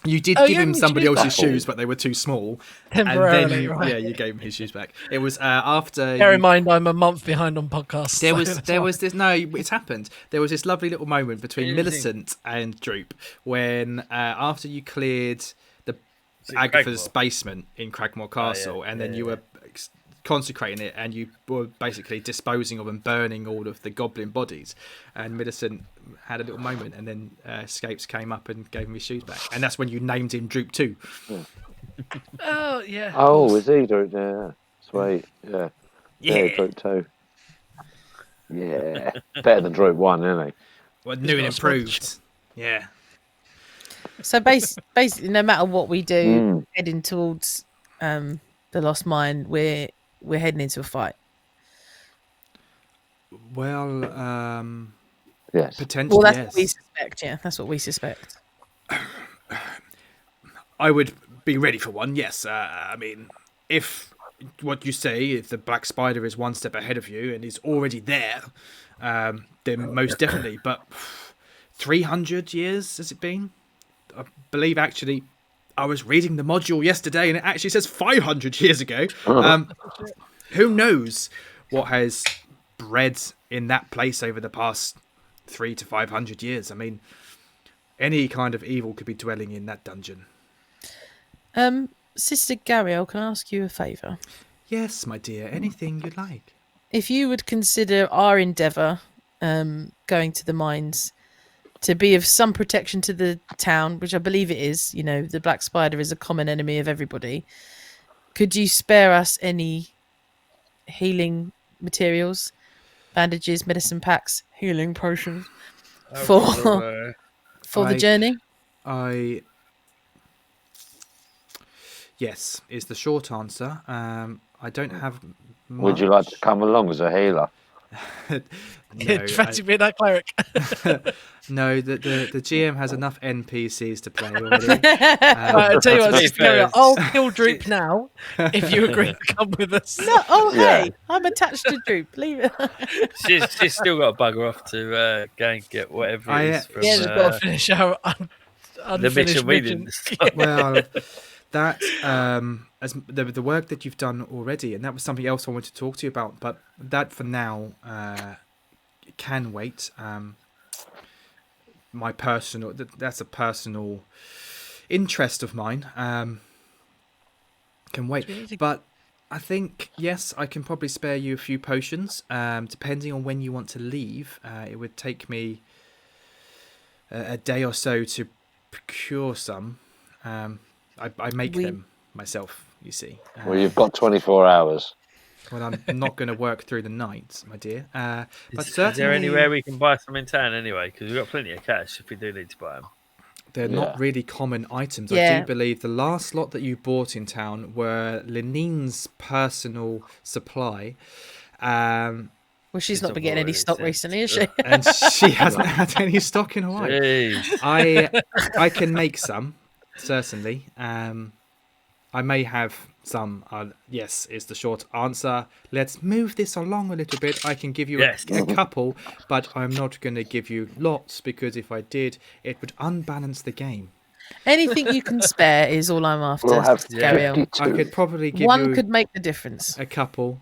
You did give him somebody else's shoes, but they were too small. Temporarily, and then right. you gave him his shoes back. It was after. Bear in mind, I'm a month behind on podcasts. There was this. No, it's happened. There was this lovely little moment between Millicent and Droop when after you cleared the Agatha's basement in Cragmore Castle, and then you were consecrating it, and you were basically disposing of and burning all of the goblin bodies, and Millicent had a little moment, and then Scapes came up and gave him his shoes back, and that's when you named him Droop 2. Oh yeah. Oh, is he Droop? Yeah, sweet. Yeah, Droop 2. Yeah, better than Droop 1, isn't he? Well, new and improved. Yeah. So basically, no matter what we do, heading towards the Lost Mine, we're heading into a fight. Well, yes. Potentially, Well, that's yes. what we suspect. Yeah, that's what we suspect. I would be ready for one, yes. I mean, if what you say, if the Black Spider is one step ahead of you and is already there, then most definitely. But 300 years has it been? I believe, actually, I was reading the module yesterday and it actually says 500 years ago. Who knows what has bred in that place over the past 300 to 500 years? I mean, any kind of evil could be dwelling in that dungeon. Sister Gariel, can I ask you a favour? Yes, my dear. Anything you'd like. If you would consider our endeavour, going to the mines, to be of some protection to the town, which I believe it is. You know, the Black Spider is a common enemy of everybody. Could you spare us any healing materials, bandages, medicine packs, healing potions for the journey? Yes, is the short answer. I don't have much. Would you like to come along as a healer? Fancy being that cleric. No, the GM has enough NPCs to play already. I'll tell you what, Sister Gariel, I'll kill Droop now if you agree to come with us. No, hey, I'm attached to Droop. Leave it. She's still got to bugger off to go and get whatever it is from She's got to finish our the mission we didn't. Well, that as the work that you've done already, and that was something else I wanted to talk to you about, but that for now can wait. My personal that's a personal interest of mine. Can wait, but I think, yes, I can probably spare you a few potions. Depending on when you want to leave, it would take me a day or so to procure some. I make them myself, you see. Well, you've got 24 hours. Well, I'm not going to work through the night, my dear. But Is certainly, there anywhere we can buy some in town anyway? Because we've got plenty of cash if we do need to buy them. they're not really common items. I Yeah. do believe the last lot that you bought in town were Lenine's personal supply. Well, she's not been getting any stock recently, is she? And she hasn't had any stock in a while. Jeez. I can make some, certainly. I may have some. Yes, is the short answer. Let's move this along a little bit. I can give you a couple, but I'm not going to give you lots, because if I did, it would unbalance the game. Anything you can spare is all I'm after. We'll have Carry on. 52. I could probably give One you could make the difference. a couple,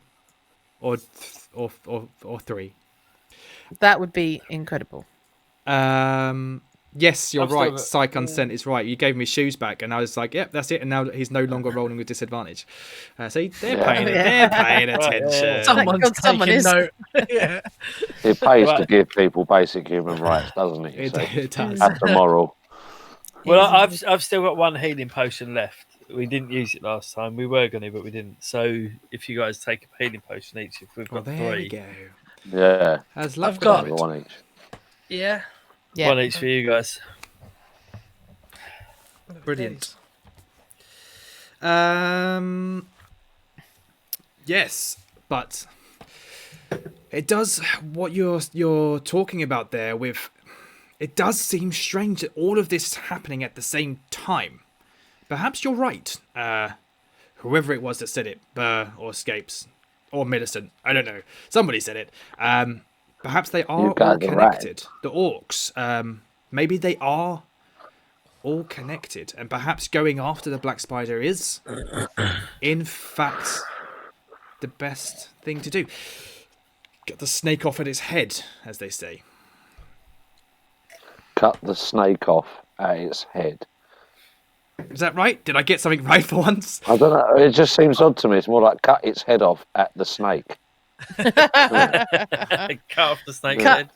or three. That would be incredible. Yes, you're I've still right. got- Psych Unsent is right. You gave me shoes back, and I was like, "Yep, that's it." And now he's no longer rolling with disadvantage. See, they're paying attention. Someone's Someone's someone taking is. note. Yeah. It pays to give people basic human rights, doesn't it? You see? It does. That's the moral. Well, I've still got one healing potion left. We didn't use it last time. We were going to, but we didn't. So if you guys take a healing potion each, if we've Well, got there we three, go. Yeah. As luck I've got- would have it. One each. Yeah. Yeah. one each for you guys. Brilliant. Yes, but it does what you're talking about there with. It does seem strange that all of this is happening at the same time. Perhaps you're right. Whoever it was that said it, Burr or Scapes or Millicent, I don't know. Somebody said it. Perhaps they are You got all it right. connected. The orcs. Maybe they are all connected, and perhaps going after the black spider is, in fact, the best thing to do. Get the snake off at its head, as they say. Cut the snake off at its head. Is that right? Did I get something right for once? I don't know. It just seems odd to me. It's more like cut its head off at the snake. Cut off the snake's Cut.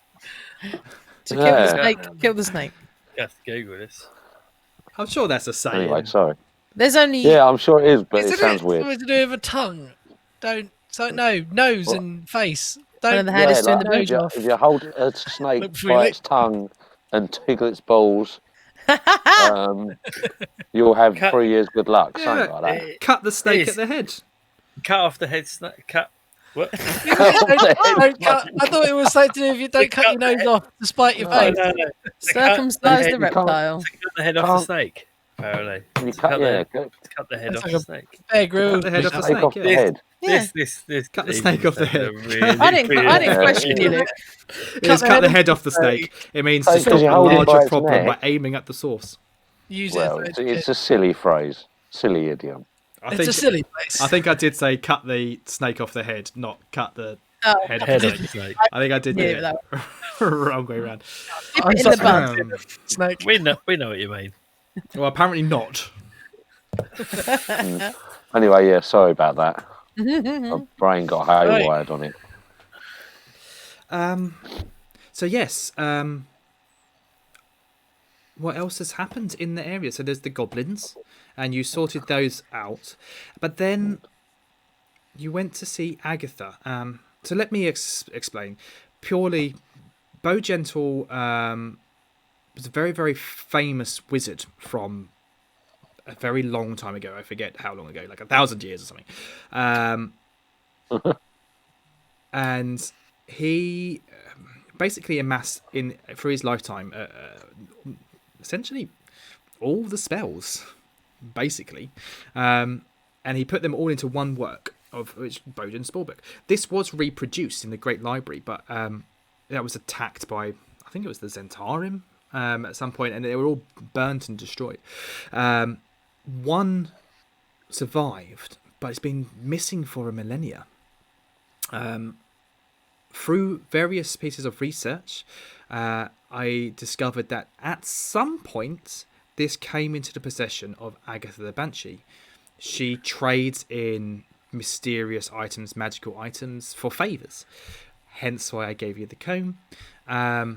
head. To kill the Yeah. snake, kill the snake. You have to Google this. I'm sure that's a saying. Anyway, sorry. There's only Yeah, I'm sure it is, but Isn't it sounds weird. something to do with a tongue? No, nose What? and face. one Don't. of the head is doing the if nose you, off. if you hold a snake Look through by it. its tongue and tickle its balls, you'll have Cut- 3 years good luck, Yeah, something like that. Cut the snake Yes. at the head. Cut off the head snake. Cut. What? Don't cut. I thought it was something to do with you don't cut your nose off to spite your No, face. no, no. Circumcise the you can't- reptile. To cut the head off the Can't- snake. Apparently. You To cut, cut, yeah, the, cut to cut the head That's off like the a- snake. Bear Grylls. Cut the head off the snake snake. off Yeah. the head. Yeah. This Cut the even snake off the sounds head. really I didn't Yeah. question you, Luke. It's the cut head the off head off the snake. It means to Because stop you a hold it by larger its problem neck. by aiming at the source. Use Well, it. it's a silly phrase, silly idiom. It's a silly place. I think I did say cut the snake off the head, not cut the Oh, head off Head the of snake. the snake. I think I did Yeah, do that it wrong way around. dip it in the bun. Snake. We know what you mean. Well, apparently not. Anyway, yeah, sorry about that. My brain got haywired on it. So yes. What else has happened in the area? So there's the goblins, and you sorted those out, but then you went to see Agatha. So let me explain. Purely, Bowgentle was a very, very famous wizard from a very long time ago. I forget how long ago, like 1,000 years or something. And he basically amassed for his lifetime essentially all the spells, basically, and he put them all into one work, of which Bojan's Spellbook. This was reproduced in the Great Library, but that was attacked by, I think it was the Zentarim at some point, and they were all burnt and destroyed. One survived, but it's been missing for a millennia. Through various pieces of research, I discovered that at some point this came into the possession of Agatha the Banshee. She trades in mysterious items, magical items for favours. Hence why I gave you the comb. I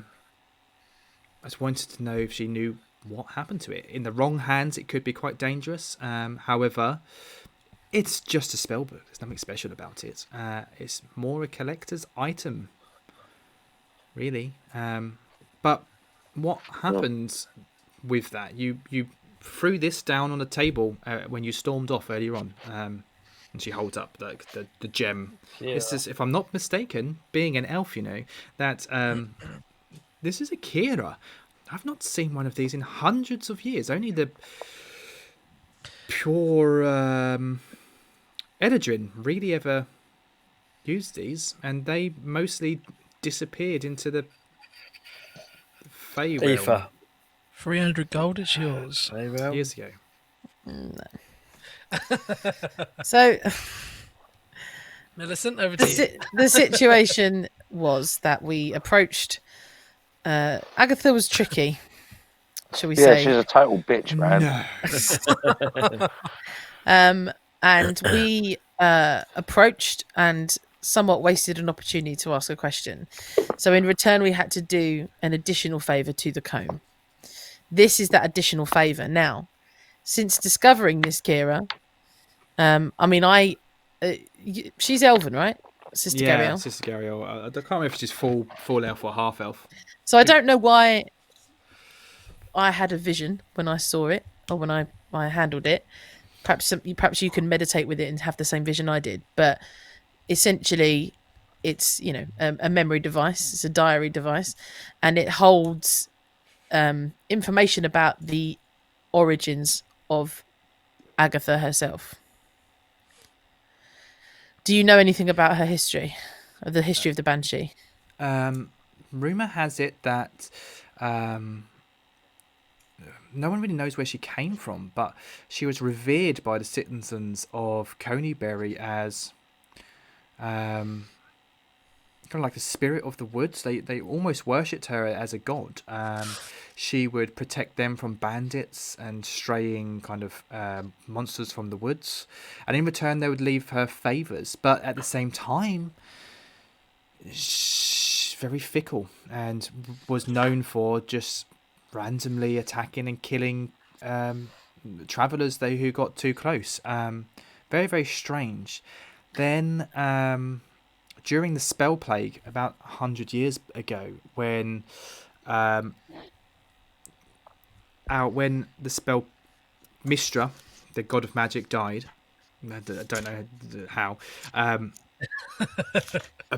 just wanted to know if she knew what happened to it. In the wrong hands, it could be quite dangerous. However, it's just a spell book. There's nothing special about it. It's more a collector's item, really. But what happened with that? You threw this down on the table when you stormed off earlier on. And she holds up the gem. Yeah. This is, if I'm not mistaken, being an elf, that this is a Kira. I've not seen one of these in hundreds of years. Only the pure Edadrin really ever used these, and they mostly disappeared into the Fey realm. 300 gold is yours. Years ago. No. So, Millicent, over to you. The situation was that we approached. Agatha was tricky, shall we say? Yeah, she's a total bitch, man. No. And we approached and somewhat wasted an opportunity to ask a question. So in return, we had to do an additional favour to the comb. This is that additional favour. Now, since discovering this, Kira, she's Elven, right? Sister Gariel. Sister Gariel. I can't remember if she's full elf or half elf. So I don't know why I had a vision when I saw it or when I handled it. Perhaps you can meditate with it and have the same vision I did. But essentially, it's a memory device. It's a diary device, and it holds information about the origins of Agatha herself. Do you know anything about her history, or the history of the Banshee? Rumor has it that no one really knows where she came from, but she was revered by the citizens of Coneybury as kind of like the spirit of the woods. They almost worshipped her as a god. She would protect them from bandits and straying kind of monsters from the woods, and in return they would leave her favors. But at the same time, she's very fickle and was known for just randomly attacking and killing travelers who got too close. Very, very strange. Then during the spell plague about 100 years ago, when the spell Mistra, the god of magic, died, I don't know how, a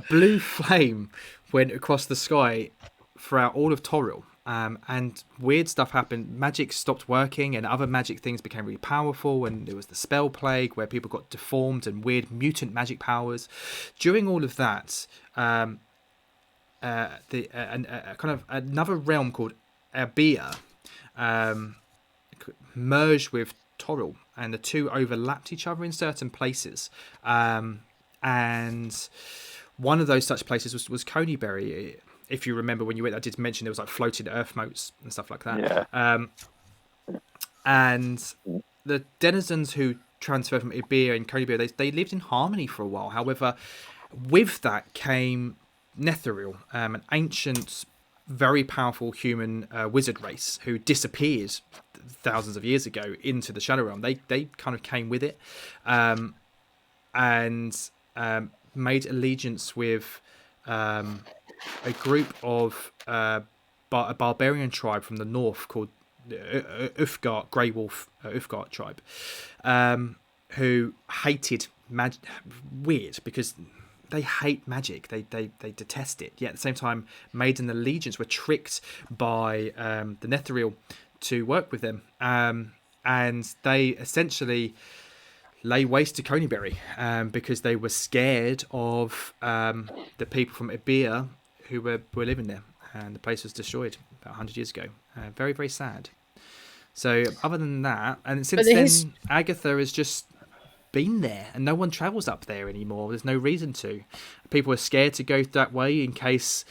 blue flame went across the sky throughout all of Toril. And weird stuff happened. Magic stopped working, and other magic things became really powerful. And there was the spell plague, where people got deformed and weird mutant magic powers. During all of that, kind of another realm called Abia merged with Toril, and the two overlapped each other in certain places. And one of those such places was Coneybury. If you remember when you went, I did mention there was like floating earth moats and stuff like that. Yeah. And the denizens who transferred from Ibir and Coneybury, they lived in harmony for a while. However, with that came Netheril, an ancient, very powerful human wizard race who disappeared thousands of years ago into the Shadow Realm. They kind of came with it, and made allegiance with a group of a barbarian tribe from the north called Ufgard, Grey Wolf Ufgard tribe, who hated magic. Weird, because they hate magic. They detest it. Yet at the same time, made an allegiance, were tricked by the Netheril to work with them, and they essentially lay waste to Coneybury because they were scared of the people from Ibir who were living there, and the place was destroyed about 100 years ago. Very, very sad. So other than that, and since then, Agatha has just been there, and no one travels up there anymore. There's no reason to. People are scared to go that way in case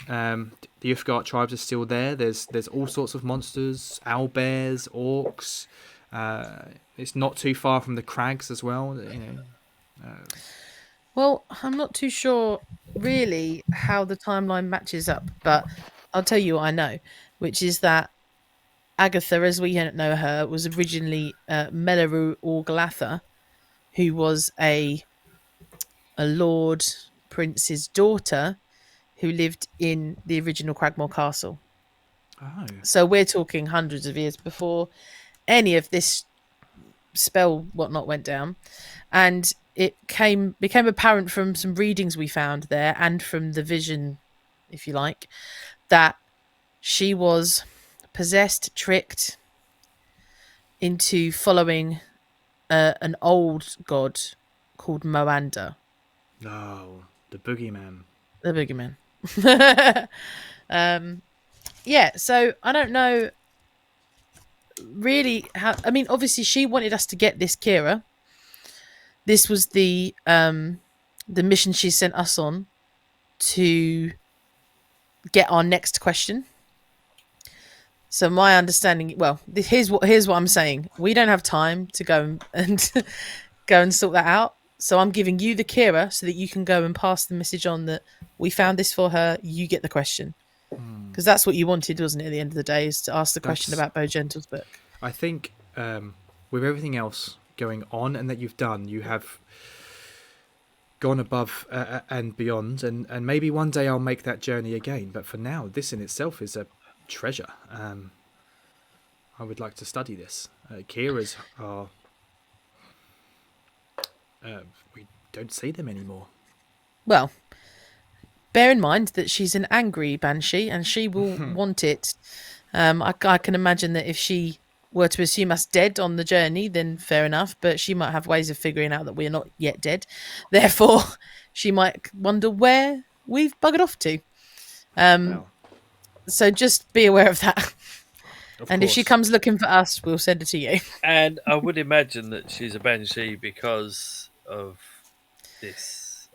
the Ufgard tribes are still there. There's all sorts of monsters, owlbears, orcs. It's not too far from the crags as well. Well, I'm not too sure really how the timeline matches up, but I'll tell you what I know, which is that Agatha, as we know her, was originally Melaru Orglatha, who was a lord prince's daughter who lived in the original Cragmore Castle. Oh. So we're talking hundreds of years before any of this spell whatnot went down, and it became apparent from some readings we found there and from the vision, if you like, that she was possessed, tricked into following an old god called Moanda. No, the boogeyman. The boogeyman. Yeah, so I don't know really how. I mean, obviously, she wanted us to get this Kira. This was the mission she sent us on to get our next question. So my understanding, well, here's what I'm saying. We don't have time to go and go and sort that out. So I'm giving you the Kira so that you can go and pass the message on that we found this for her. You get the question. Because that's what you wanted, wasn't it, at the end of the day, is to ask the question about Bo Gentle's book. I think with everything else going on and that you've done, you have gone above and beyond, and maybe one day I'll make that journey again. But for now, this in itself is a treasure. I would like to study this. Kira's are... we don't see them anymore. Well, bear in mind that she's an angry banshee and she will want it. I can imagine that if she were to assume us dead on the journey, then fair enough, but she might have ways of figuring out that we're not yet dead. Therefore, she might wonder where we've buggered off to. So just be aware of that. And if she comes looking for us, we'll send her to you. And I would imagine that she's a banshee because of this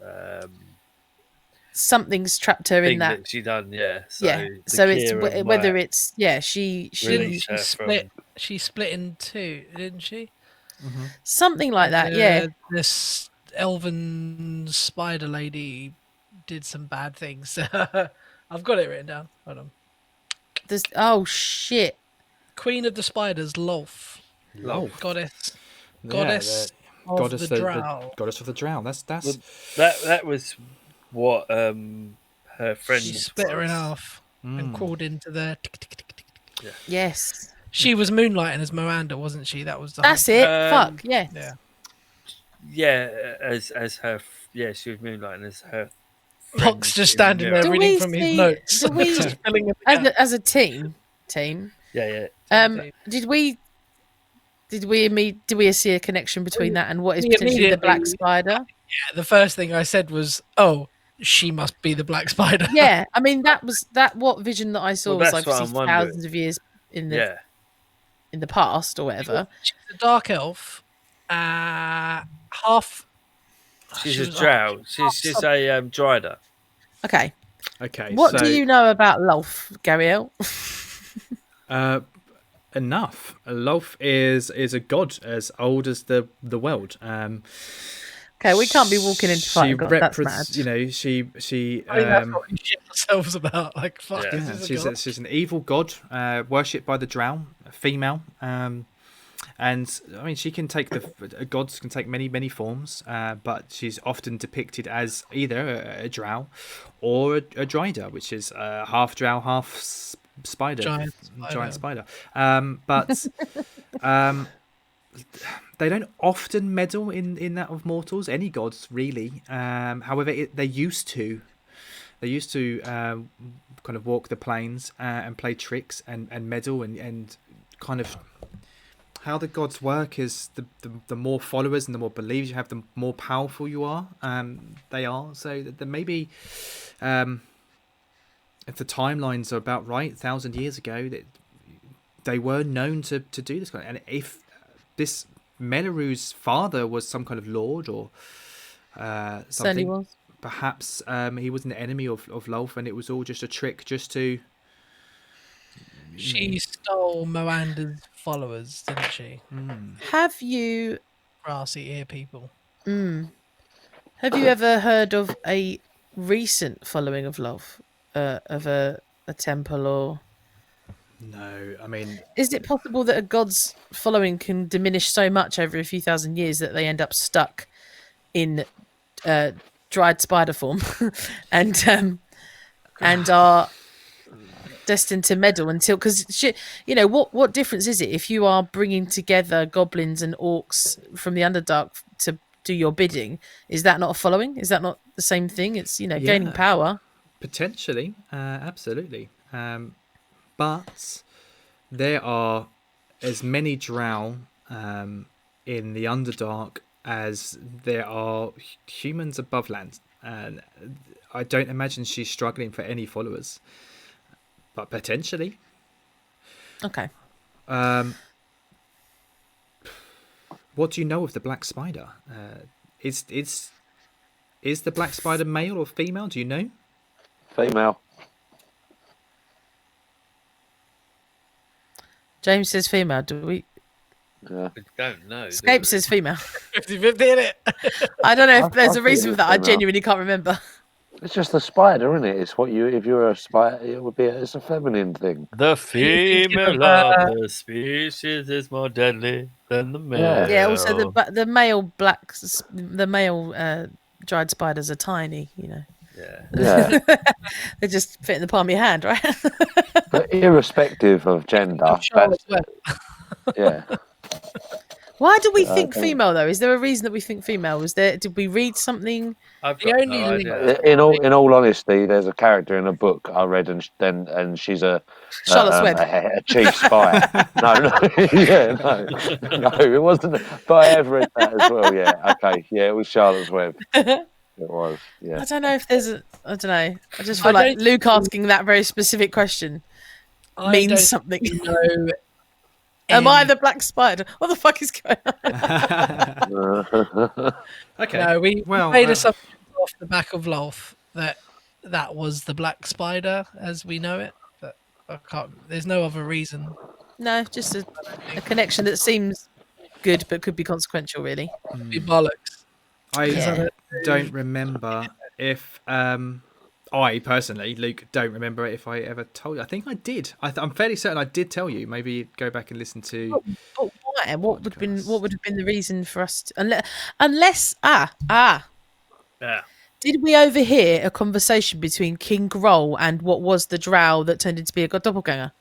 something's trapped her in that she done. Yeah. So it's whether it's she split in two, didn't she? Mm-hmm. Something like that. Yeah. This elven spider lady did some bad things. I've got it written down. Hold on. Oh shit. Queen of the Spiders, Lolth. Goddess of the Drow. Goddess of the Drow. That's that was what her friend. She split her in half and crawled into the. Yeah. Yes. She was moonlighting as Miranda, wasn't she? That's it. Fuck yeah. Yeah. Yeah, as her. Yeah, she was moonlighting as her. Fox just standing there reading from his notes. As a team. Yeah. Did we see a connection between that and what is potentially the black spider? Yeah, the first thing I said was, "Oh, she must be the black spider." Yeah, I mean that what vision that I saw was like thousands of years in the past or whatever. She's a dark elf, half. She's a drow. She's a drider. Okay. Okay. What do you know about Lolth, Gariel? Enough. Lolth is a god as old as the world. Okay, we can't be walking into fight. That's mad. You know, she. I think that's what we shit ourselves about. Like, fuck. Yeah, she's an evil god, worshipped by the drow, a female. And I mean, she can take gods can take many forms, but she's often depicted as either a drow or a drider, which is half drow, half spider, giant spider. But they don't often meddle in that of mortals, any gods really. However, they used to kind of walk the plains and play tricks and meddle and kind of. How the gods work is the more followers and the more believers you have, the more powerful you are. They are. So there may be, if the timelines are about right, 1,000 years ago, that they were known to do this. And if this Melaru's father was some kind of lord or something, perhaps he was an enemy of Lolth, and it was all just a trick just to... She stole Miranda's followers, didn't she? Have you... Grassy ear people. Have you ever heard of a recent following of love, of a temple, or No, I mean, is it possible that a god's following can diminish so much over a few thousand years that they end up stuck in dried spider form, and are destined to meddle until, because what difference is it if you are bringing together goblins and orcs from the Underdark to do your bidding? Is that not a following? Is that not the same thing? It's gaining power. Potentially, absolutely. But there are as many drow in the Underdark as there are humans above land, and I don't imagine she's struggling for any followers. But potentially. Okay. What do you know of the black spider? Is the black spider male or female? Do you know? Female. James says female. Do we? Yeah. We don't know. Scape says female. 50-50 in it. I don't know if there's a think reason it's for that. I female. genuinely can't remember. It's just the spider, isn't it? It's what if you're a spider, it's a feminine thing. The female of the species is more deadly than the male. Yeah. Also, the male dried spiders are tiny. Yeah. They just fit in the palm of your hand, right? But irrespective of gender, yeah. Why do we think female though? Is there a reason that we think female? Did we read something? I've got no idea. In all honesty, there's a character in a book I read, and she's a Charlotte's Web. a chief spy. No, it wasn't. But I have read that as well. Yeah, okay, yeah, it was Charlotte's Web. It was. Yeah. I don't know if there's I don't know. I just feel like Luke asking that very specific question means something. Am I the black spider? What the fuck is going on? Okay. No, we made assumptions off the back of Lolf that was the black spider as we know it. But I can't. There's no other reason. No, just a connection that seems good but could be consequential, really. Be bollocks. I don't remember if I personally, Luke, don't remember if I ever told you. I think I did. I'm fairly certain I did tell you. Maybe go back and listen to. But why? What would have been the reason for us to, unless yeah. Did we overhear a conversation between King Groll and what was the drow that turned into be a god doppelganger?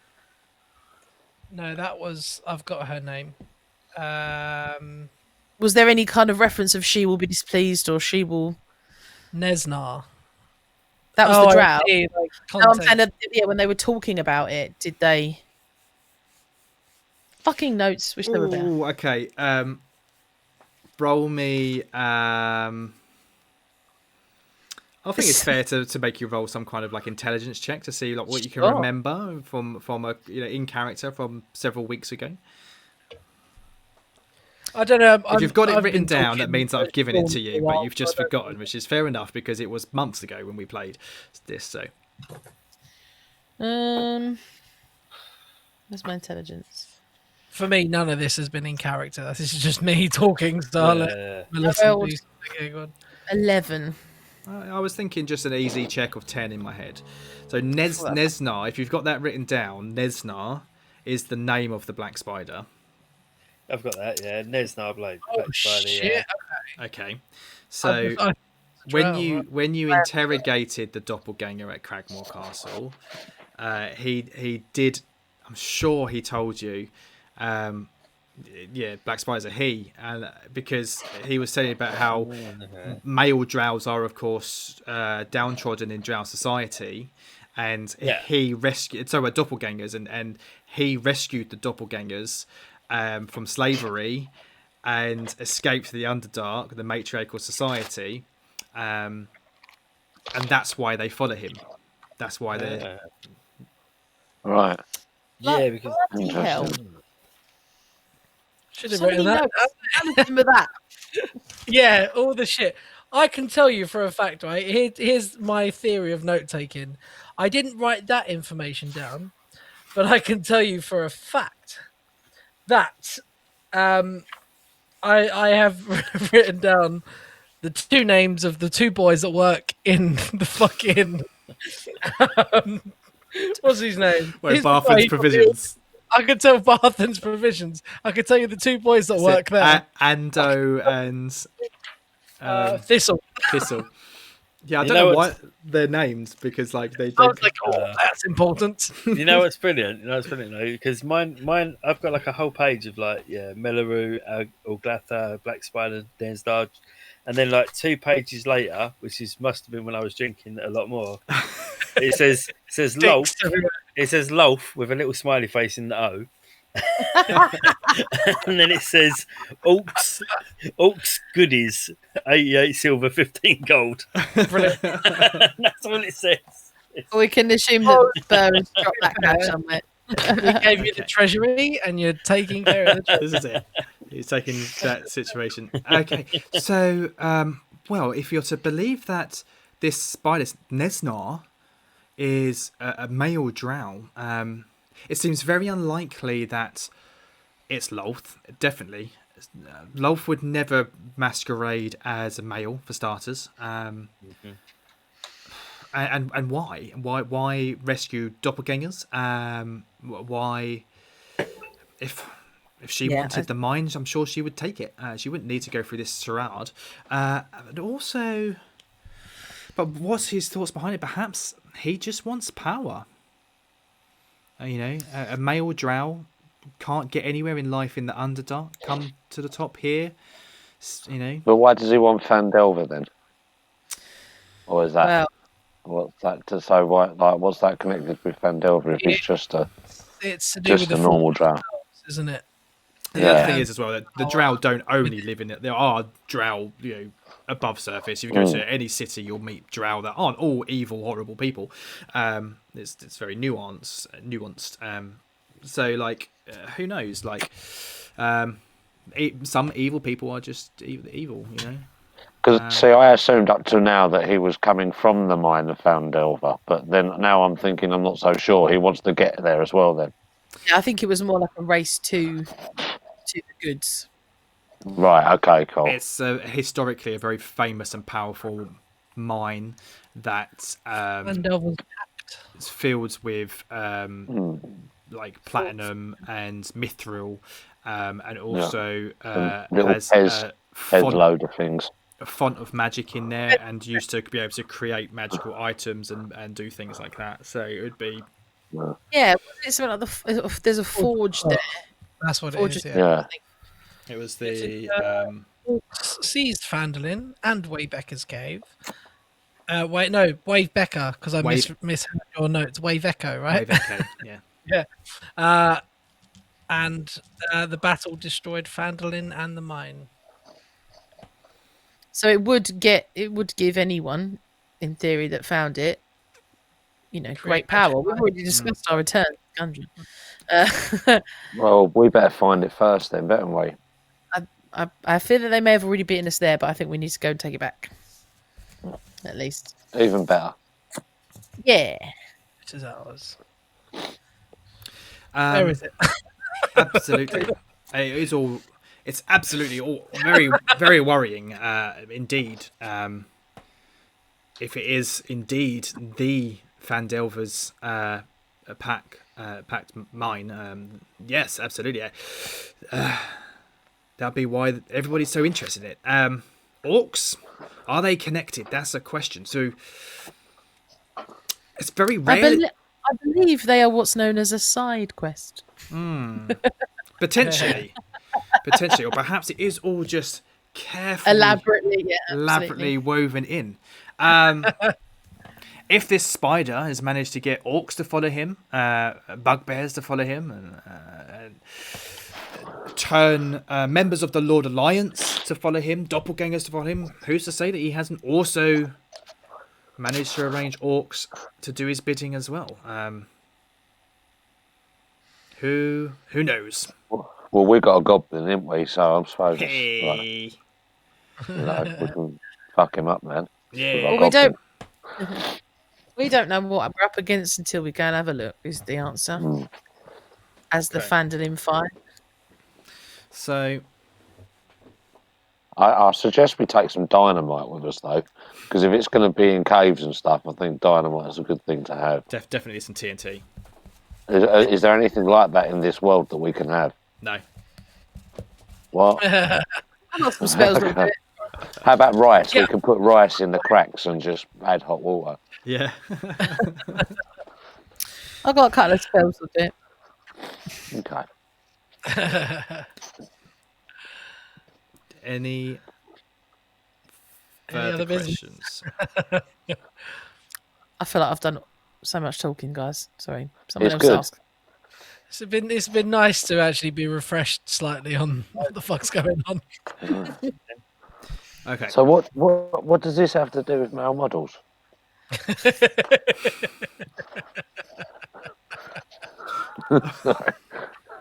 No, that was. I've got her name. Was there any kind of reference of she will be displeased or she will? Nesnar. That was the drow. Like, when they were talking about it, did they? Fucking notes. Wish they were there. Oh, okay. Roll me. I think it's fair to make you roll some kind of like intelligence check to see like what you can remember from a in character from several weeks ago. I don't know. If you've got it written down, that means I've given it to you, but you've just forgotten, which is fair enough because it was months ago when we played this. So, where's my intelligence? For me, none of this has been in character. This is just me talking. So I'll let Melissa do something. Go on. 11. I was thinking just an easy check of 10 in my head. So Nesnar, if you've got that written down, Nesnar is the name of the black spider. I've got that, yeah. Nesnar Blade. Oh shit! Yeah. Okay. So when you interrogated the doppelganger at Cragmore Castle, he did. I'm sure he told you. Black spiders are he, and because he was telling about how male drows are, of course, downtrodden in drow society, and he rescued. So we're doppelgangers, and he rescued the doppelgangers from slavery and escaped the Underdark, the matriarchal society, and that's why they follow him. That's why they're right. Yeah, because should have written that. Remember that? Yeah, all the shit. I can tell you for a fact, right? Here's my theory of note taking. I didn't write that information down, but I can tell you for a fact that I have written down the two names of the two boys that work in the fucking what's his name? Wait, Barthen's Provisions. I could tell Barthen's Provisions. I could tell you the two boys that work there. Ando and Thistle. Thistle. Yeah, I don't know why they're named because like they. I was like, that's important. You know what's brilliant? Though, because mine, I've got like a whole page of like Mellaroo, Orglatha, Black Spider, Denstar, and then like 2 pages later, which must have been when I was drinking a lot more. It says Lolf. It says Lolf with a little smiley face in the O. And then it says Orcs goodies, 88 silver, 15 gold. Brilliant. That's all it says. We can assume that Burr has dropped that cash somewhere. We gave you the treasury, and you're taking care of the treasury. This is it. He's taking that situation. Okay, so well, if you're to believe that this spider Nesnar is a male drow, it seems very unlikely that it's Lolth. Definitely, Lolth would never masquerade as a male for starters. And why? Why rescue doppelgangers? Why, if she wanted the mine, I'm sure she would take it. She wouldn't need to go through this charade. And also, but what's his thoughts behind it? Perhaps he just wants power. A male drow can't get anywhere in life in the Underdark. Come to the top here, But why does he want Phandelver then? Or is that what's that to say? What's that connected with Phandelver? If he's just a normal drow, isn't it? The other thing is as well that the drow don't only live in it. There are drow, above surface. If you go to any city, you'll meet drow that aren't all evil, horrible people. It's very nuanced. So like, who knows? Like, some evil people are just evil. Because see, I assumed up to now that he was coming from the mine of Phandelver, but then now I'm thinking I'm not so sure. He wants to get there as well. Then, yeah, I think it was more like a race to the goods. Right. Okay. Cool. It's historically a very famous and powerful mine that it's filled with like platinum and mithril, and also has a load of things. A font of magic in there, and used to be able to create magical items and do things like that. So it would be it's something like there's a forge there. That's what forge it is. Yeah. It was the seized Phandalin and Waybecker's cave. Wavebecker, because I misheard your notes. Waveecho, right? Waveecho, yeah. Yeah. And the battle destroyed Phandalin and the mine. So it would give anyone, in theory, that found it, great power. We've already discussed our return to Gundren. Well, we better find it first then, better we? I fear that they may have already beaten us there, but I think we need to go and take it back. At least. Even better. Yeah. It is ours. Where is it? Absolutely. It's absolutely all very, very worrying indeed. If it is indeed the Phandelver's packed mine, yes, absolutely. That'd be why everybody's so interested in it. Orcs, are they connected? That's a question. So it's very rare. I believe they are what's known as a side quest. Potentially, or perhaps it is all just carefully, elaborately woven in. If this spider has managed to get orcs to follow him, bugbears to follow him, and turn members of the Lord Alliance to follow him, doppelgangers to follow him, who's to say that he hasn't also managed to arrange orcs to do his bidding as well? Who knows? Well, we got a goblin, didn't we? So I'm supposed we can fuck him up, man. Yeah. Well, we don't know what we're up against until we go and have a look, is the answer. As the Phandalin fight. So I suggest we take some dynamite with us, though, because if it's going to be in caves and stuff, I think dynamite is a good thing to have. Definitely some TNT. Is there anything like that in this world that we can have? No. What? I've got some spells that do it. How about rice? Yeah. We can put rice in the cracks and just add hot water. Yeah. I've got a couple of spells that do it. Okay. Any other further business? questions? I feel like I've done so much talking, guys. Sorry. Someone It's else good. asked. It's been nice to actually be refreshed slightly on what the fuck's going on. Okay. So what does this have to do with male models?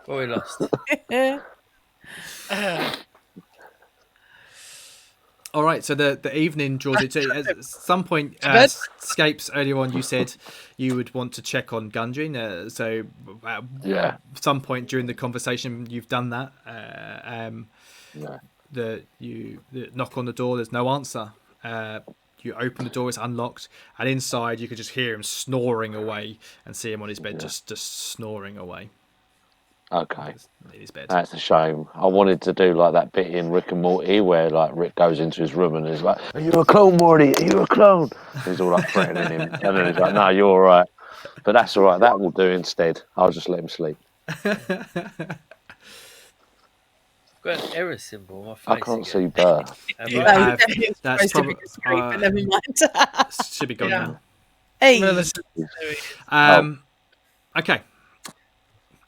Well, we lost. All right, so the evening draws it to. At some point, bed? Scapes, earlier on, you said you would want to check on Gundren. So Yeah. some point during the conversation, you've done that. Yeah. The knock on the door, there's no answer. You open the door, it's unlocked, and inside you could just hear him snoring away and see him on his bed, just snoring away Okay. in his bed. That's a shame. I wanted to do like that bit in Rick and Morty where like Rick goes into his room and he's like, "Are you a clone, Morty? Are you a clone?" He's all like threatening him, and then he's like, "No, you're all right." But that's all right. That will do instead. I'll just let him sleep. I've got an error symbol on my face. I can't see again. Burr. Am You I- have- It's that's supposed to be probably- discreet, but never mind. Should be gone Yeah. now. Hey, Well, listen, Okay.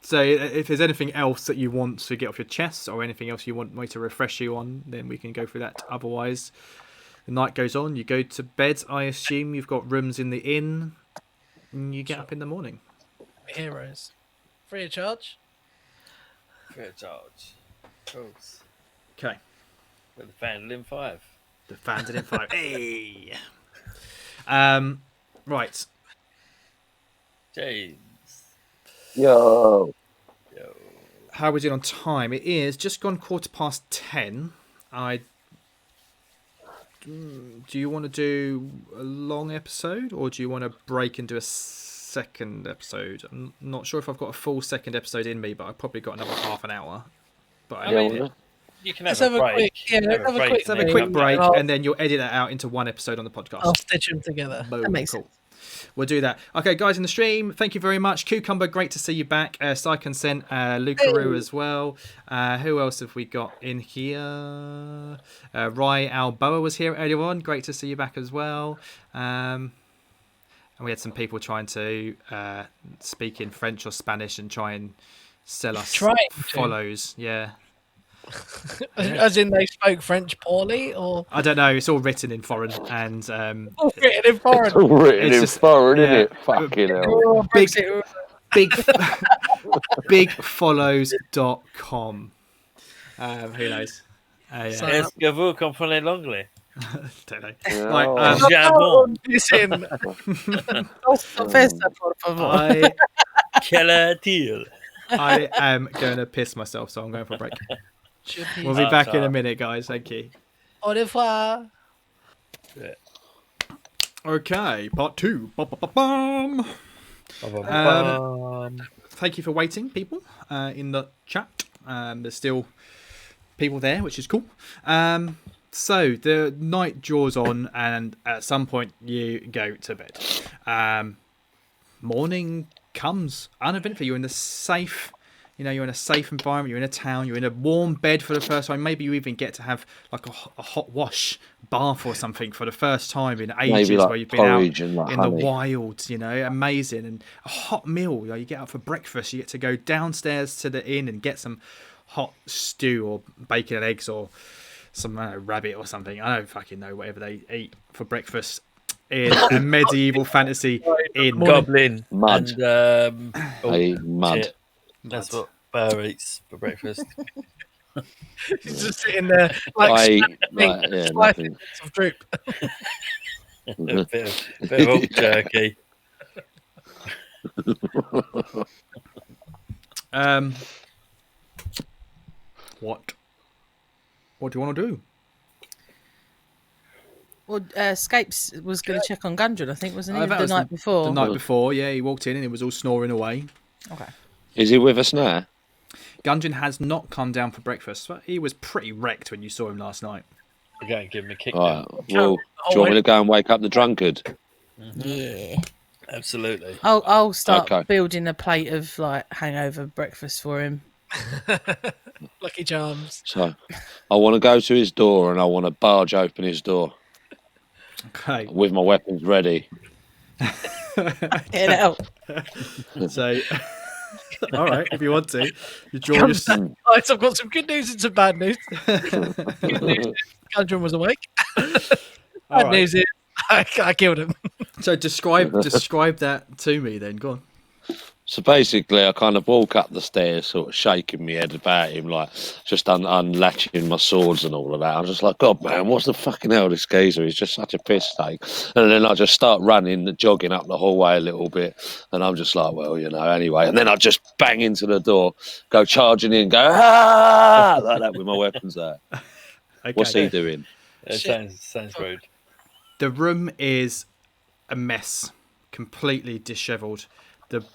So if there's anything else that you want to get off your chest or anything else you want me to refresh you on, then we can go through that. Otherwise, the night goes on. You go to bed. I assume you've got rooms in the inn. And you get up in the morning. heroes. Free of charge. Free of charge. Gross. Okay. With the Phandelver 5. The Phandelver 5. Hey. Right. James. Yo. Yo. How are we doing on time? It is just gone 10:15. Do you want to do a long episode or do you want to break and do a second episode? I'm not sure if I've got a full second episode in me, but I've probably got another half an hour. But I Yeah, mean, well, you can Let's have a have a break. quick- yeah, You can let's have a quick- Let's have a and then quick come break back. and then you'll edit that out into one episode on the podcast. I'll stitch them together. Boom, That makes cool. We'll do that. Okay, guys in the stream, thank you very much. Cucumber, great to see you back. Sai Consent, Lucaroo as well. Who else have we got in here? Rai Alboa was here earlier on. Great to see you back as well. And we had some people trying to speak in French or Spanish and try and sell us Trying to? follows. Yeah. As in they spoke French poorly, or I don't know. It's all written in foreign and written in foreign. It's all written It's in just- foreign, yeah. isn't it? Fucking hell. Oh, Big- Brexit. big bigfollows.com. Who knows? Yeah. So- Est-ce que vous comprenez l'anglais? Don't know. Yeah. Right, Jabon. Listen, Confessa, por favor. Quelle est-il? I am going to piss myself, so I'm going for a break. We'll be back in a minute, guys. Thank you. au revoir. Okay, part 2. Ba-ba-ba-bum. Thank you for waiting, people, in the chat. There's still people there, which is cool. So the night draws on, and at some point you go to bed. Morning comes uneventfully. You're in the safe, you're in a safe environment. You're in a town. You're in a warm bed for the first time. Maybe you even get to have like a hot wash bath or something for the first time in ages, Maybe like where you've been out porridge and like in honey. the wild. Amazing, and a hot meal. You get out for breakfast. You get to go downstairs to the inn and get some hot stew or bacon and eggs or some rabbit or something. I don't fucking know, whatever they eat for breakfast in a medieval fantasy inn. Goblin. Mud. And, I eat mud. shit. That's what Bear eats for breakfast. He's just sitting there I like eat, slicing nothing. bits of droop. a bit of old jerky. What do you want to do? Scapes was going to check on Gundren, I think, wasn't he? That The was night before. The night before, yeah, he walked in and he was all snoring away. Okay. Is he with us now? Gundren has not come down for breakfast. But he was pretty wrecked when you saw him last night. We're going to give him a kick. All right. Well, do you want me to go and wake up the drunkard? Yeah. Absolutely. I'll start Okay. building a plate of like hangover breakfast for him. Lucky Charms. So, I want to go to his door and I want to barge open his door Okay. with my weapons ready. Get out. So, all right, if you want to, you draw your. Right, so I've got some good news and some bad news. Good news is Gundren was awake. Bad news is I killed him. So describe that to me then. Go on. So basically, I kind of walk up the stairs, sort of shaking my head about him, like just unlatching my swords and all of that. I'm just like, God, man, what's the fucking hell, this geezer? He's just such a piss take. And then I just start running, jogging up the hallway a little bit. And I'm just like, well, anyway. And then I just bang into the door, go charging in, go, ah, like that with my weapons there. Okay. What's he doing? It sounds rude. The room is a mess, completely dishevelled. The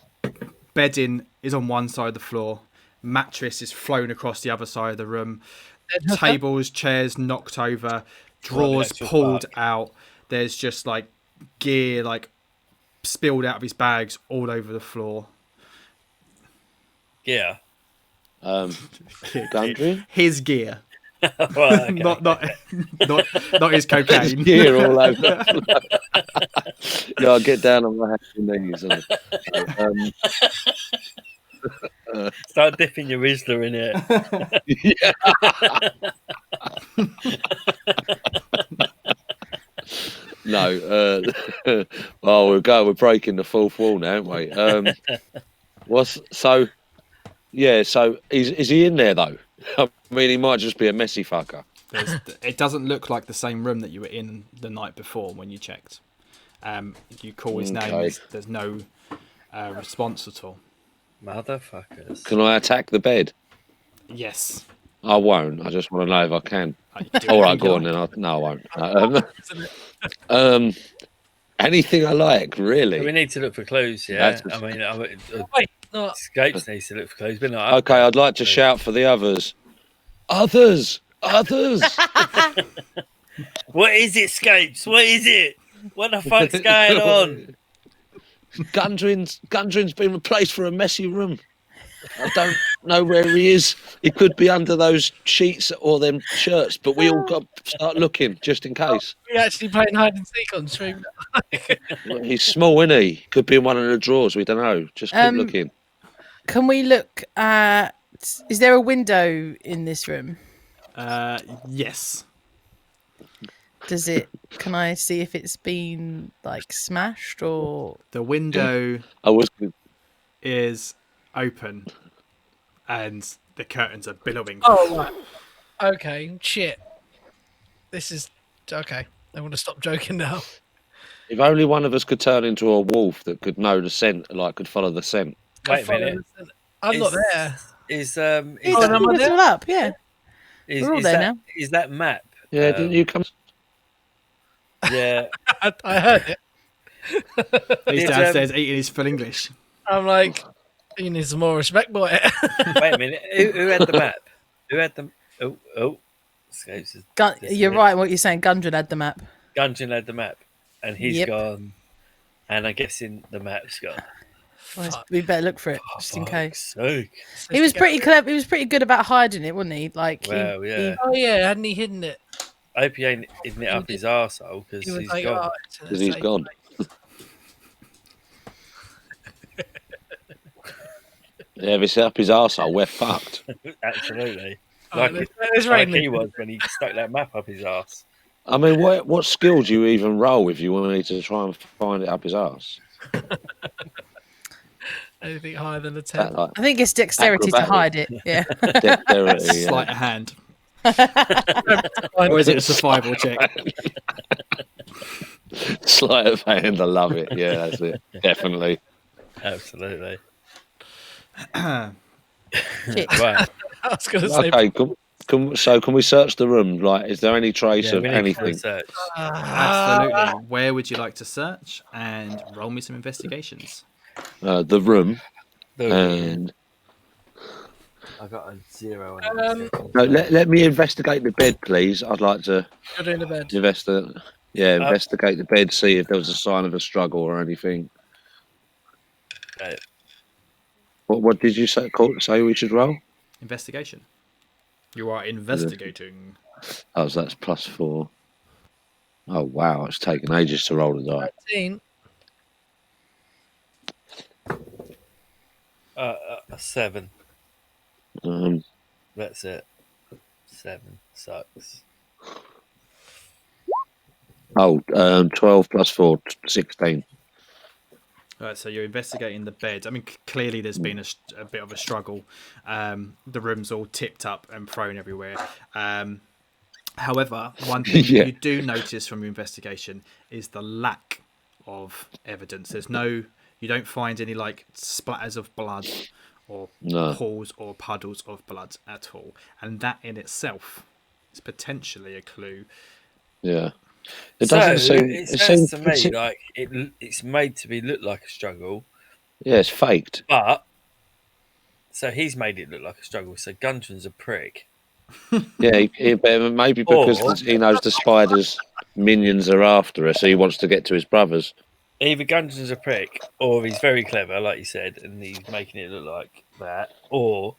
bedding is on one side of the floor. Mattress is flown across the other side of the room. Tables, chairs knocked over. Drawers pulled out. There's just like gear like spilled out of his bags all over the floor. Yeah. Gundren? His gear. Well, okay. not his cocaine. Gear all over. Yeah, I'll get down on my hands and knees. Start dipping your Rizzler in it. No. Oh, we're breaking the fourth wall now, aren't we? So is he in there though? I mean, he might just be a messy fucker. It doesn't look like the same room that you were in the night before when you checked. You call his name, there's no response at all. Motherfuckers. Can I attack the bed? Yes. I won't. I just want to know if I can. All right, go on then. No, I won't. Anything I like, really. We need to look for clues, yeah. Wait, no. Scapes needs to look for clues. But not Okay, I'd like to shout for the others. Others! What is it, Scapes? What is it? What the fuck's going on? Gundren's been replaced for a messy room. I don't know where he is. He could be under those sheets or them shirts, but we all got to start looking just in case. We're actually playing hide and seek on stream. He's small, isn't he? Could be in one of the drawers. We don't know. Just keep looking. Can we look at... Is there a window in this room? Yes. Does it... Can I see if it's been, like, smashed or... The window is open and the curtains are billowing. Oh, right. Okay, shit. This is... Okay, I want to stop joking now. If only one of us could turn into a wolf that could know the scent, like could follow the scent. Wait a minute. I'm not there. He's all up, yeah. We're all there now. Is that map? Yeah, didn't you come? Yeah. I heard it. He's downstairs eating his full English. I'm like, you need some more respect, boy. Wait a minute. Who had the map? Who had the... Oh. You're right what you're saying. Gundren had the map. Gundren had the map. And he's gone. And I'm guessing the map's gone. Well, we better look for it, just in case. Sake. He was pretty clever. He was pretty good about hiding it, wasn't he? Like, well, yeah. Oh, yeah, hadn't he hidden it? I hope he ain't hidden it up his arsehole because he's like, gone. Because he's gone. Yeah, if it's up his arsehole, we're fucked. Absolutely. Like he was when he stuck that map up his arse. I mean, what skill do you even roll if you wanted to try and find it up his arse? Anything higher than a 10? Like, I think it's dexterity to hide it. Yeah. Dexterity. Yeah. Sleight of hand. Or is it a survival check? Sleight of hand. I love it. Yeah, that's it. Definitely. Absolutely. Shit. Right. I was going to say. Okay, cool. Can we search the room? Like, is there any trace of we need anything? research. Absolutely. Where would you like to search? And roll me some investigations. The room. The And I got a 0 on it. no, let me investigate the bed, please. I'd like to You're in the bed. investigate the bed, see if there was a sign of a struggle or anything. Okay. What did you say we should roll? Investigation. You are investigating. Oh, so that's +4. Oh wow, it's taken ages to roll the die. 13. A 7. That's it. 7 sucks. 12 +4, 16. All right, so you're investigating the bed. I mean, clearly there's been a bit of a struggle. The room's all tipped up and thrown everywhere. However, one thing you do notice from your investigation is the lack of evidence. You don't find any like splatters of blood or pools or puddles of blood at all, and that in itself is potentially a clue. Yeah. It sounds to me like it's made to look like a struggle. Yeah, it's faked. But so he's made it look like a struggle. So Gundren's a prick. Yeah, maybe because he knows the spider's minions are after us, so he wants to get to his brothers. Either Gundren's a prick, or he's very clever, like you said, and he's making it look like that, or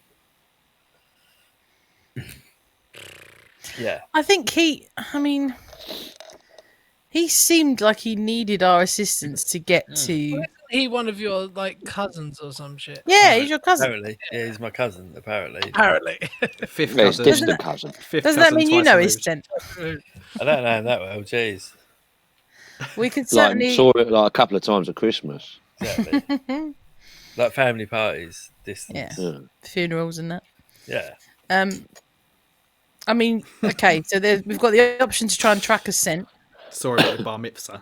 yeah. I think he seemed like he needed our assistance to get to. Isn't he one of your like cousins or some shit? Yeah, he's your cousin. Apparently, yeah, he's my cousin. Apparently, Fifth Yeah, it's cousin. distant cousin. Doesn't that mean you know his scent? I don't know him that well. Jeez, We could certainly Saw it like a couple of times at Christmas. exactly. Like family parties, distance. Yeah. Funerals and that. Yeah. I mean, okay, so we've got the option to try and track a scent. Sorry about the bar mitzvah.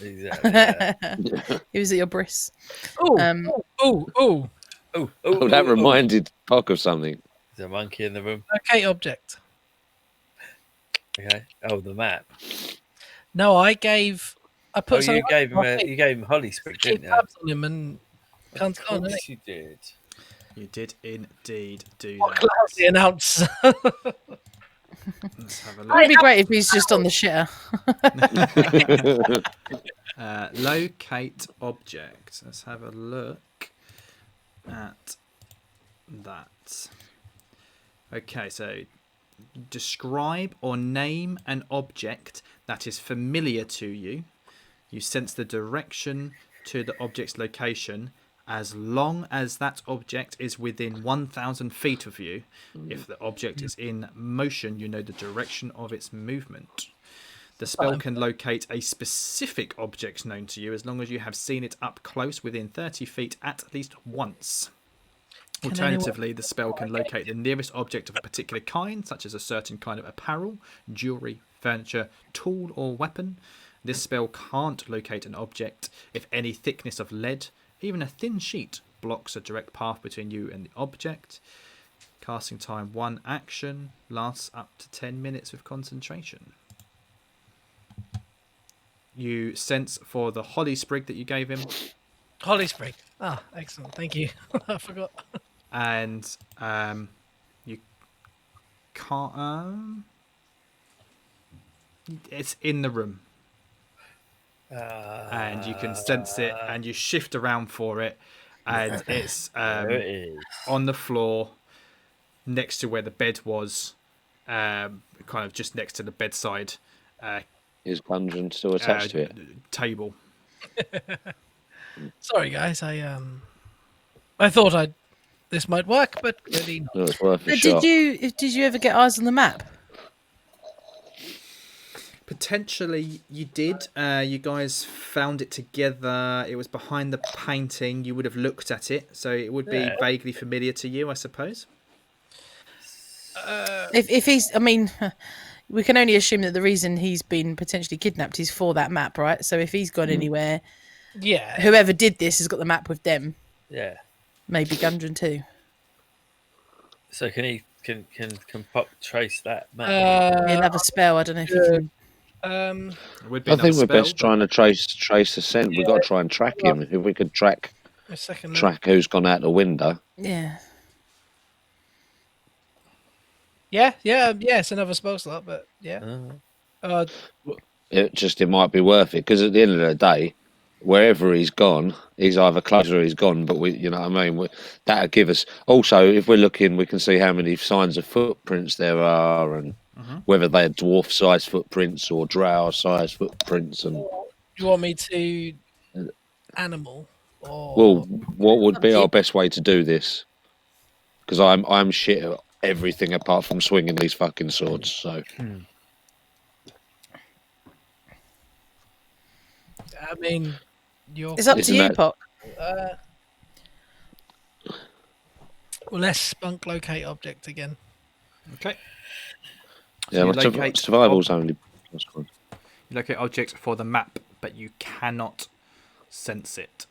Exactly. Yeah. It was at your bris. Oh, That reminded Pock of something. There's a monkey in the room. okay, object. Okay. Oh, the map. No, I put something. You gave him Holly Sprig, didn't you? Tabs on him and can't go on. Yes, you did. You did indeed do What that. classy announcer. Let's have a It'd look. be great if he's just on the shitter. Locate object. Let's have a look at that. Okay, so describe or name an object that is familiar to you. You sense the direction to the object's location as long as that object is within 1,000 feet of you. If the object is in motion, you know the direction of its movement. The spell can locate a specific object known to you as long as you have seen it up close within 30 feet at least once. Alternatively, the spell can locate the nearest object of a particular kind, such as a certain kind of apparel, jewelry, furniture, tool, or weapon. This spell can't locate an object if any thickness of lead, even a thin sheet, blocks a direct path between you and the object. Casting time 1 action, lasts up to 10 minutes with concentration. You sense for the holly sprig that you gave him. Holly Sprig. Ah, excellent. Thank you. I forgot. And you can't. It's in the room. And you can sense it, and you shift around for it, and it's There it is. on the floor next to where the bed was, kind of just next to the bedside Is Gundren still attached to it? table. Sorry, guys. I thought this might work, but clearly not. No, it's worth a shot. Did you ever get eyes on the map? Potentially you did. You guys found it together. It was behind the painting. You would have looked at it, so it would be vaguely familiar to you, I suppose. If he's, I mean, we can only assume that the reason he's been potentially kidnapped is for that map, right? So if he's gone anywhere, Yeah. whoever did this has got the map with them. Yeah. Maybe Gundren too. So can he can pop trace that map. Another spell. I don't know if you can. It would be I think we're spell, best trying to trace the scent. We've got to try and track him. If we could track who's gone out the window. Yeah. Yeah. It's another spell slot, but yeah. It might be worth it because at the end of the day, wherever he's gone, he's either closer or he's gone. But you know what I mean. That'll give us. Also, if we're looking, we can see how many signs of footprints there are, and whether they're dwarf-sized footprints or drow-sized footprints. And do you want me to animal? Or... Well, what would be our best way to do this? Because I'm shit at everything apart from swinging these fucking swords. So. I mean, it's up to you, Pop. Well, let's spunk locate object again. Okay. Yeah, my survival's only. That's good. You locate objects for the map, but you cannot sense it.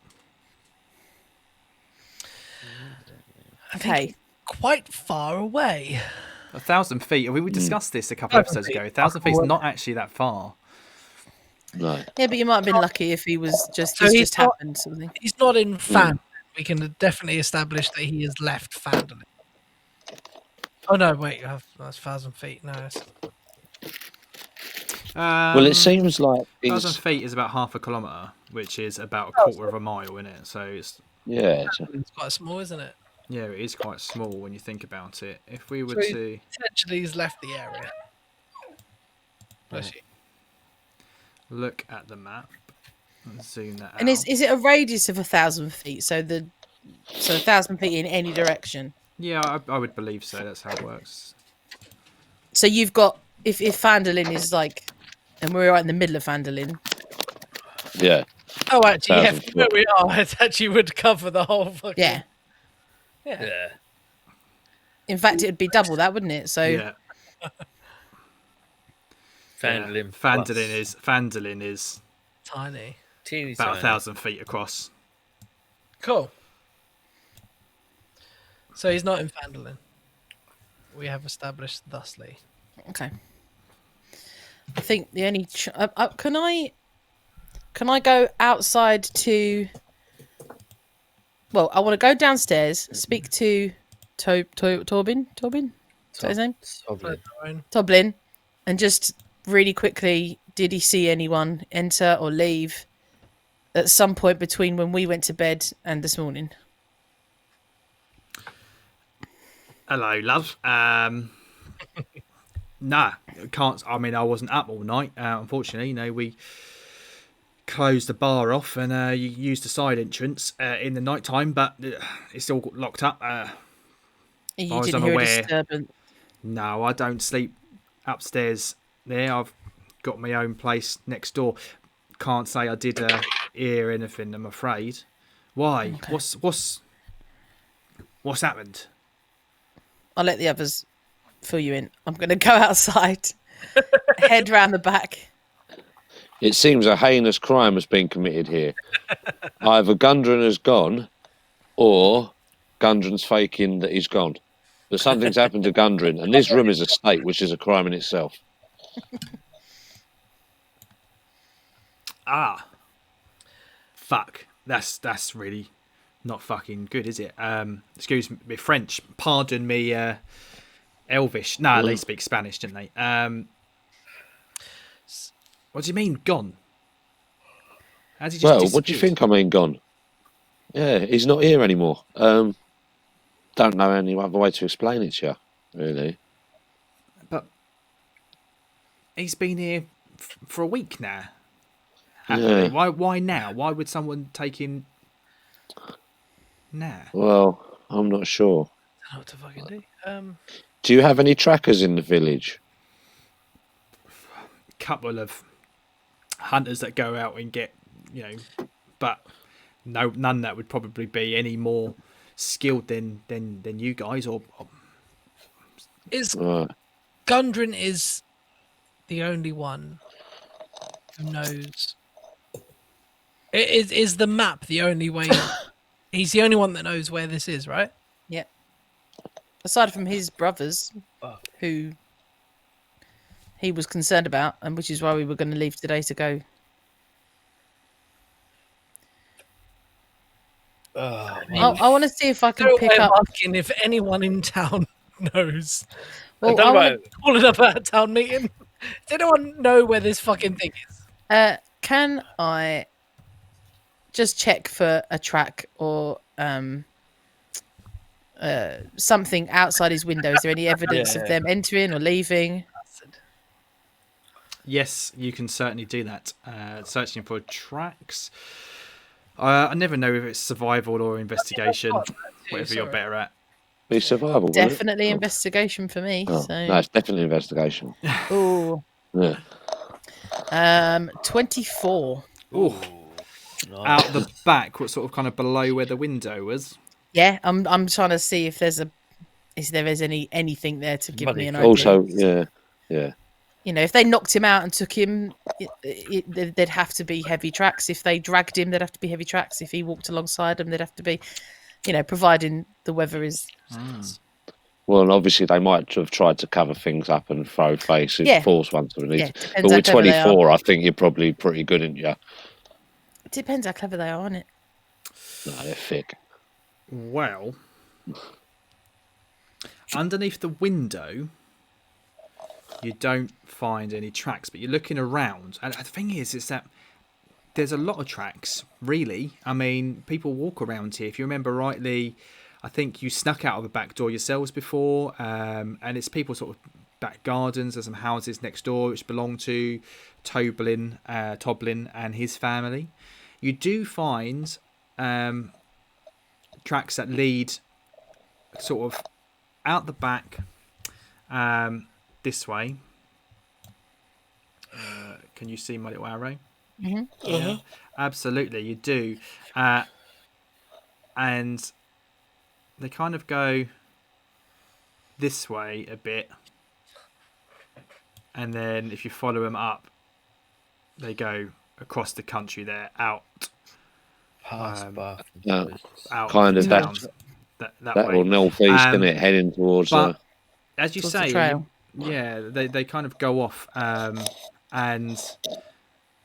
Okay. Quite far away. 1,000 feet. We discussed this a couple of episodes ago. 1,000 feet is not actually that far. No. Yeah, but you might have been lucky if he was just happened something. He's not in Phandelver. We can definitely establish that he has left Phandelver. Oh no, wait, that's 1,000 feet. No. Well, it seems like 1,000 feet is about half a kilometre, which is about a quarter of a mile, isn't it? So it's it's quite small, isn't it? Yeah, it is quite small when you think about it. If we were So to potentially he's left the area. Bless you. Look at the map and zoom that out. And is it a radius of 1,000 feet? So 1,000 feet in any direction. Yeah, I would believe so. That's how it works. So you've got if Phandelver is like, and we're right in the middle of Phandelver. Yeah. Oh, actually, yeah, from where we are, it actually would cover the whole fucking. Yeah. In fact, it'd be double that, wouldn't it? So. Yeah. Phandelver is tiny. Teeny about tiny. 1,000 feet across. Cool. So he's not in Phandelver. We have established thusly. Okay. I think the only can I go outside to? Well, I want to go downstairs, speak to Torbin. Is that his name? Toblin, and just really quickly, did he see anyone enter or leave at some point between when we went to bed and this morning? Hello, love. Nah, can't. I mean, I wasn't up all night. Unfortunately, we closed the bar off and you used the side entrance in the night time, but it's still locked up. You didn't hear a disturbance? No, I don't sleep upstairs there. I've got my own place next door. Can't say I did hear anything, I'm afraid. Why? Okay. What's happened? I'll let the others fill you in. I'm going to go outside, head round the back. It seems a heinous crime has been committed here. Either Gundren has gone, or Gundren's faking that he's gone. But something's happened to Gundren, and this room is a state, which is a crime in itself. Fuck. That's really not fucking good, is it? Excuse me, French. Pardon me, Elvish. No, they speak Spanish, didn't they? What do you mean, gone? How did you just disappear? What do you think I mean, gone? Yeah, he's not here anymore. Don't know any other way to explain it to you, really. But he's been here for a week now. Yeah. Why now? Why would someone take him now? Well, I'm not sure. I don't know what to fucking do. Do you have any trackers in the village? Couple of hunters that go out and get, but none that would probably be any more skilled than you guys. Or Gundren is the only one who knows. Is the map the only way? He's the only one that knows where this is, right? Yeah. aside from his brothers, Oh. who he was concerned about, and which is why we were going to leave today to go. Oh, I want to see if I can No pick way up. of asking if anyone in town knows. Well, don't I know wanna, about- Call it up at a town meeting. Does anyone know where this fucking thing is? can I just check for a track or something outside his window? Is there any evidence of them entering or leaving? Yes, you can certainly do that. Searching for tracks. I never know if it's survival or investigation, whatever you're better at. Be survival. wouldn't it? Definitely investigation for me. Oh, So no, it's definitely investigation. oh, Yeah. 24. Ooh. Nice. Out the back, what sort of kind of below where the window was? Yeah, I'm trying to see if there is anything there to give me an idea. Also, yeah. You know, if they knocked him out and took him, there'd have to be heavy tracks. If they dragged him, there'd have to be heavy tracks. If he walked alongside them, there'd have to be, you know, providing the weather is. Well, and obviously they might have tried to cover things up and throw faces, Yeah. force one to the Yeah, need. depends But how with clever they are. 24, I think you're probably pretty good, aren't you? It depends how clever they are, isn't it? No, they're thick. Well, underneath the window, you don't find any tracks, but you're looking around. And the thing is that there's a lot of tracks, really. I mean, people walk around here. If you remember rightly, I think you snuck out of a back door yourselves before, and it's people sort of back gardens. There's some houses next door which belong to Toblin and his family. You do find tracks that lead sort of out the back this way. Can you see my little arrow? Mm-hmm. Yeah, absolutely, you do. And they kind of go this way a bit. And then if you follow them up, they go across the country there, out Kind of that that way. or northeast, isn't it? Heading towards. But as you Towards the say, trail. yeah, they kind of go off, and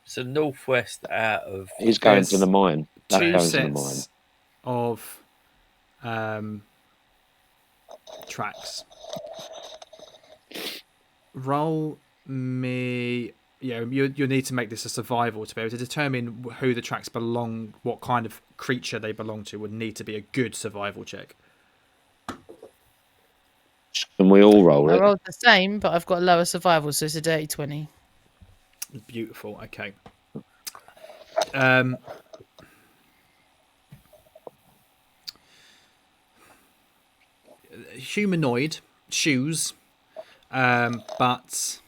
So northwest out of. he's going there's to the mine. That two goes to the mine. sets of tracks. Roll me. Yeah, you need to make this a survival to be able to determine who the tracks belong, what kind of creature they belong to. Would need to be a good survival check. Can we all roll I it? rolled the same, but I've got lower survival, so it's a dirty 20. Beautiful. Okay. Humanoid shoes, but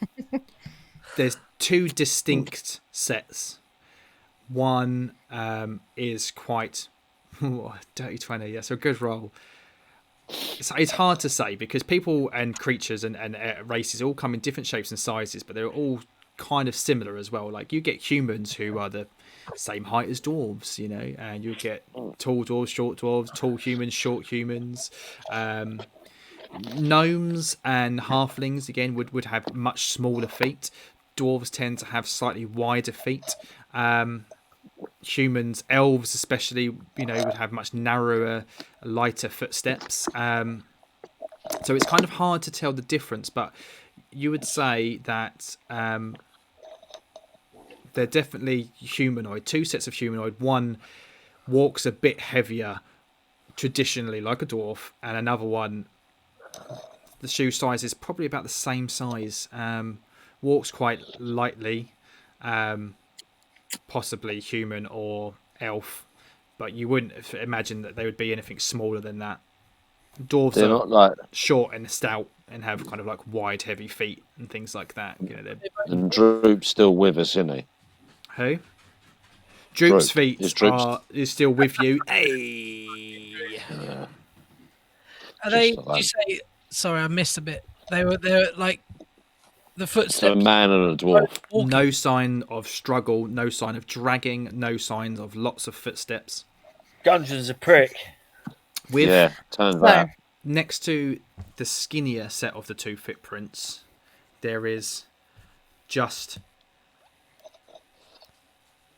there's two distinct sets. One is quite dirty 20. Yeah, so a good roll. It's hard to say because people and creatures and races all come in different shapes and sizes, but they're all kind of similar as well. Like you get humans who are the same height as dwarves, you know, and you get tall dwarves, short dwarves, tall humans, short humans. Gnomes and halflings again would have much smaller feet. Dwarves tend to have slightly wider feet. Humans, elves especially, you know, would have much narrower, lighter footsteps. So it's kind of hard to tell the difference, but you would say that they're definitely humanoid. Two sets of humanoid. One walks a bit heavier, traditionally like a dwarf, and another one, the shoe size is probably about the same size. Walks quite lightly, possibly human or elf, but you wouldn't imagine that they would be anything smaller than that. Dwarves They're are not like. short and stout and have kind of like wide, heavy feet and things like that. You know, And Droop's still with us, isn't he? who? Droop's Droop. feet is still with you. Hey. Are they? Just Did like you say? Sorry, I missed a bit. They're like the So a footsteps. man and a dwarf. Walking. No sign of struggle, no sign of dragging, no signs of lots of footsteps. Gundren's a prick. With Yeah, turns out. next to the skinnier set of the two footprints, there is just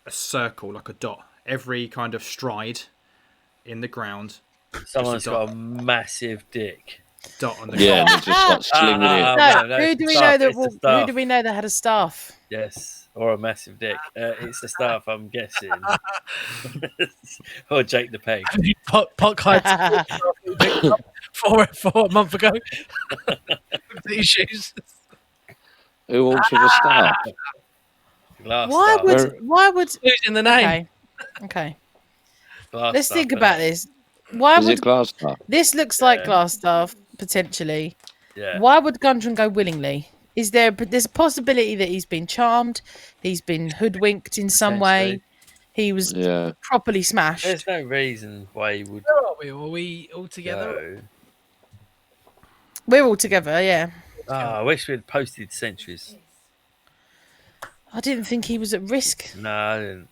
a circle, like a dot. Every kind of stride in the ground. Someone's got a massive dick. Dot on the Yeah, and they just like slinging it. No, who do we know that? Who do we know that had a staff? Yes, or a massive dick. It's the staff, I'm guessing. Or Jake the Peg. Pot kites for a month ago. These shoes. Who walks with a staff? Why would Who's in the name? Okay. Glass Let's staff, think isn't about it? this. Why Is would it glass staff? this looks like glass staff potentially? Yeah. Why would Gundren go willingly? There's a possibility that he's been charmed, he's been hoodwinked in some way, he was properly smashed. There's no reason why he would. Where are we all together? Go. We're all together, yeah. I wish we'd posted sentries. I didn't think he was at risk. No, I didn't.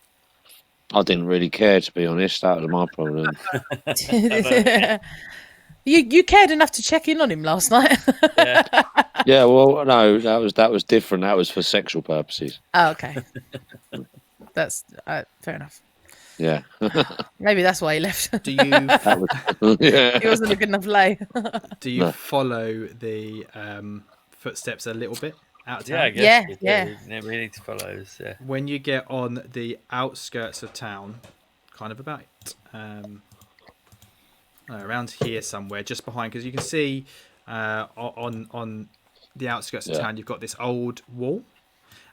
I didn't really care, to be honest. That was my problem. You cared enough to check in on him last night. Yeah, well, no, that was different. That was for sexual purposes. Oh, okay. That's fair enough. Yeah. Maybe that's why he left. Do you? Yeah. He wasn't a good enough lay. Do you follow the footsteps a little bit out of town? Yeah, I guess Yeah. We need to follow us, yeah. When you get on the outskirts of town, kind of about around here somewhere, just behind, because you can see on the outskirts of town, you've got this old wall,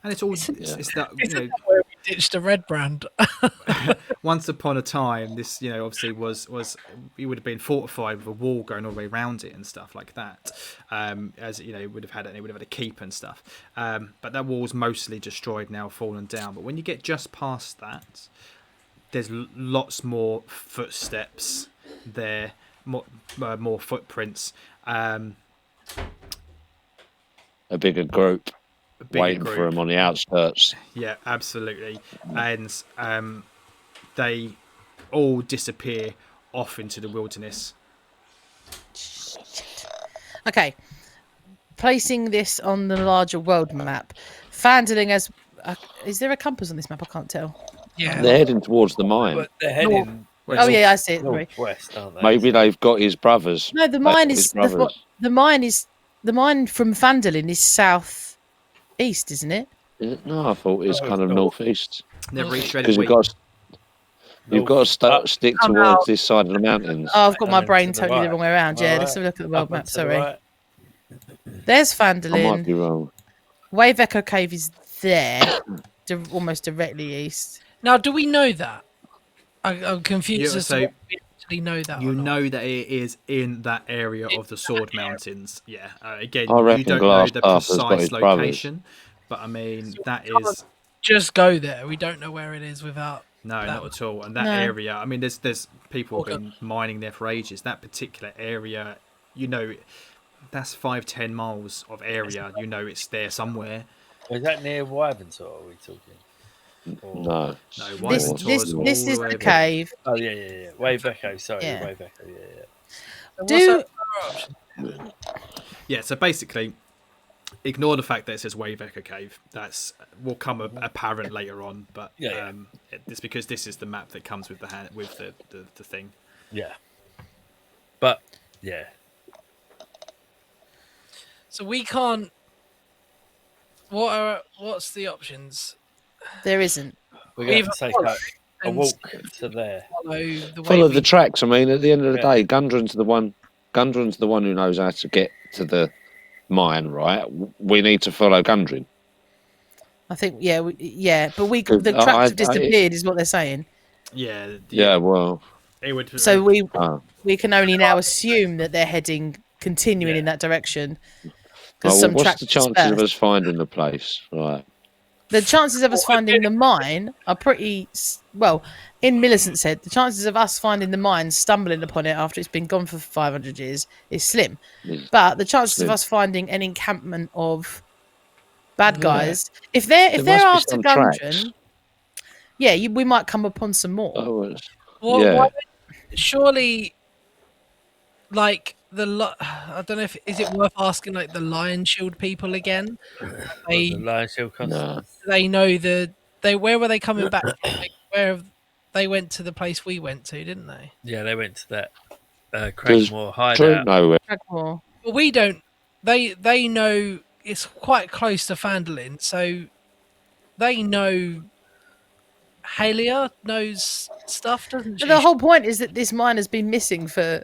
and it's all it's that Where we ditched a red brand. once upon a time, this obviously was it would have been fortified with a wall going all the way around it and stuff like that. As it would have had a keep and stuff. But that wall's mostly destroyed now, fallen down. But when you get just past that, there's lots more footsteps there, more footprints. A bigger group waiting for him on the outskirts. Yeah, absolutely. And they all disappear off into the wilderness. Okay. Placing this on the larger world map. Phandelver as... is there a compass on this map? I can't tell. Yeah. They're heading towards the mine. But they're heading... Oh, yeah, I see it. Northwest, aren't they? Maybe they've got his brothers. No, the mine is... The mine from Phandelver is south east, isn't it? Is it? No, I thought it was kind of northeast. Never reached Because you've got to stick towards this side of the mountains. Oh, I've got my brain to the totally right. the wrong way around. Yeah, let's have a look at the world map. Sorry. There's I might Phandelver. be wrong. Wave Echo Cave is there, almost directly east. Now, do we know that? I'm confused Yeah, as so to what we actually know that. You or not. know that it is in that area of the Sword Mountains. Yeah. Again, I you reckon don't know Glass the Staff has got precise his brothers. location, but I mean that can't is Just go there. We don't know where it is without. no, not at all. And that No. area, I mean, there's people have been mining there for ages. That particular area, that's 5-10 miles of area. It's there somewhere. Is that near Wyvernsor, are we talking? No. No, This Wyvernsor is all the way the over. cave. Oh, yeah. Wave Echo, sorry. Yeah. Wave Echo, yeah. Do Yeah, so basically, ignore the fact that it says Wave Echo Cave. Will come apparent later on, but it's because this is the map that comes with the thing. Yeah. But, yeah. So we can't. What's the options? there isn't. We're going Either to take follow a and walk to there. Follow The tracks. I mean, at the end of the day, Gundren's the one who knows how to get to the mine, right? We need to follow Gundren. I think, but the tracks have disappeared, is what they're saying. Yeah. Well. It would. So we can only now assume that they're continuing in that direction. What's tracks the chances of us finding the place? Right. The chances of us finding the mine are pretty well. In Millicent said, the chances of us finding the mine, stumbling upon it after it's been gone for 500 years, is slim. But the chances of us finding an encampment of bad guys, if they're after Gundren, we might come upon some more. Why, surely like I don't know if is it worth asking like the Lion Shield people again. The Lion Shield customers. They know where were they coming back from? Like, they went to the place we went to, didn't they? Yeah, they went to that Cragmore hideout. True, nowhere. Cragmore. But we don't. They know it's quite close to Phandelver, so they know. Halia knows stuff, doesn't she? But the whole point is that this mine has been missing for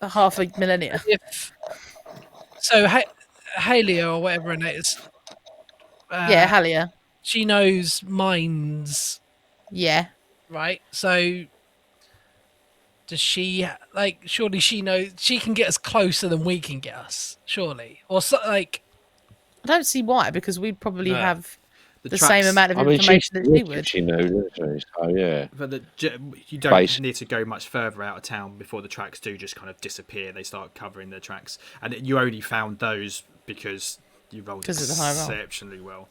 half a millennia. So Halia or whatever her name is. Yeah, Halia. She knows mines. Yeah. Right. So does she surely she knows she can get us closer than we can get us, surely. Or so, like I don't see why, because we'd probably have the tracks, same amount of information that she would. She knew, so yeah. But you don't need to go much further out of town before the tracks do just kind of disappear. They start covering the tracks, and you only found those because you rolled exceptionally well.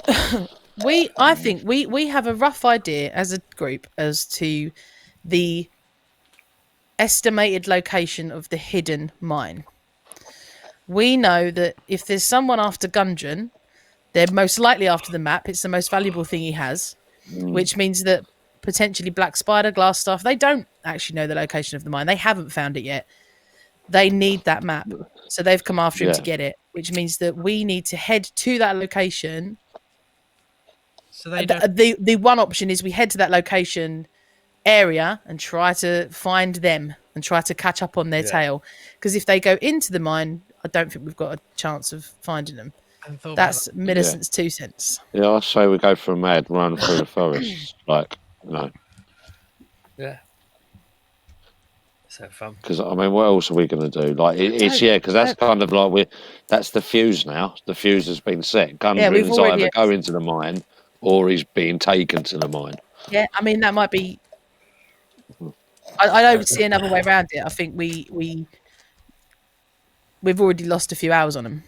I think we have a rough idea as a group as to the estimated location of the hidden mine. We know that if there's someone after Gundren, they're most likely after the map. It's the most valuable thing he has, which means that potentially Black Spider, Glassstaff, they don't actually know the location of the mine. They haven't found it yet. They need that map. So they've come after him to get it, which means that we need to head to that location. So they the one option is we head to that location area and try to find them and try to catch up on their tail. Because if they go into the mine, I don't think we've got a chance of finding them. That's Millicent's 2 cents. Yeah, I say we go for a mad run through the forest. Yeah. Let's have fun. Because, I mean, what else are we going to do? Because that's kind of like that's the fuse now. The fuse has been set. Gundren's either go into the mine or he's being taken to the mine. Yeah, I mean, that might be... I don't see another way around it. I think we've already lost a few hours on him.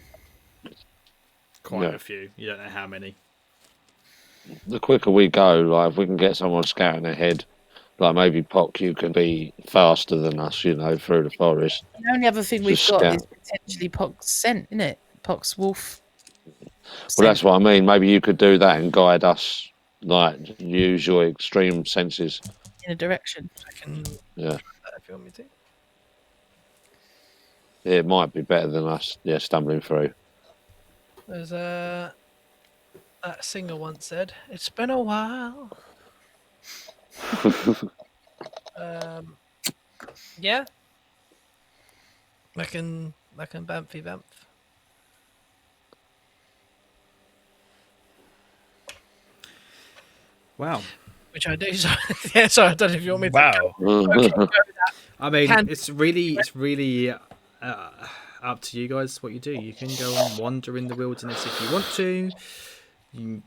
Quite a few. You don't know how many. The quicker we go, if we can get someone scouting ahead, maybe Pock, you can be faster than us, through the forest. The only other thing we've got is potentially Pock's scent, isn't it? Pock's wolf. Well, that's what I mean. Maybe you could do that and guide us, use your extreme senses. In a direction. I can if you want me to. Yeah, it might be better than us, stumbling through. There's that singer once said, "It's been a while." Yeah. I can Bampy Bamf. Wow. Which I do. So, I don't know if you want me to. Wow. I mean, it's really up to you guys what you do. You can go and wander in the wilderness if you want to. You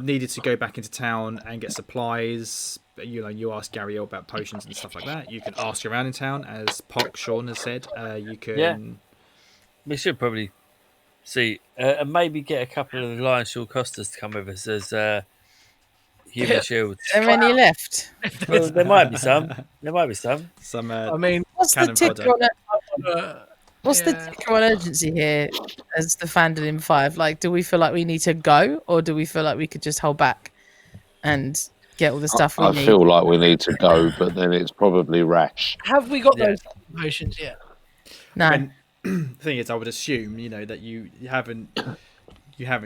needed to go back into town and get supplies. You ask Gariel about potions and stuff like that. You can ask around in town, as Pock Sean has said. You can. Yeah. We should probably see and maybe get a couple of the Lion Shield Costas to come with us as human shields. Are there any left? Well, there might be some. I mean, what's the ticker on it? What's the ticker on urgency here as the Phandelver 5? Do we feel like we need to go, or do we feel like we could just hold back and get all the stuff we need? I feel like we need to go, but then it's probably rash. Have we got those potions yet? No. The thing is, I would assume, that you haven't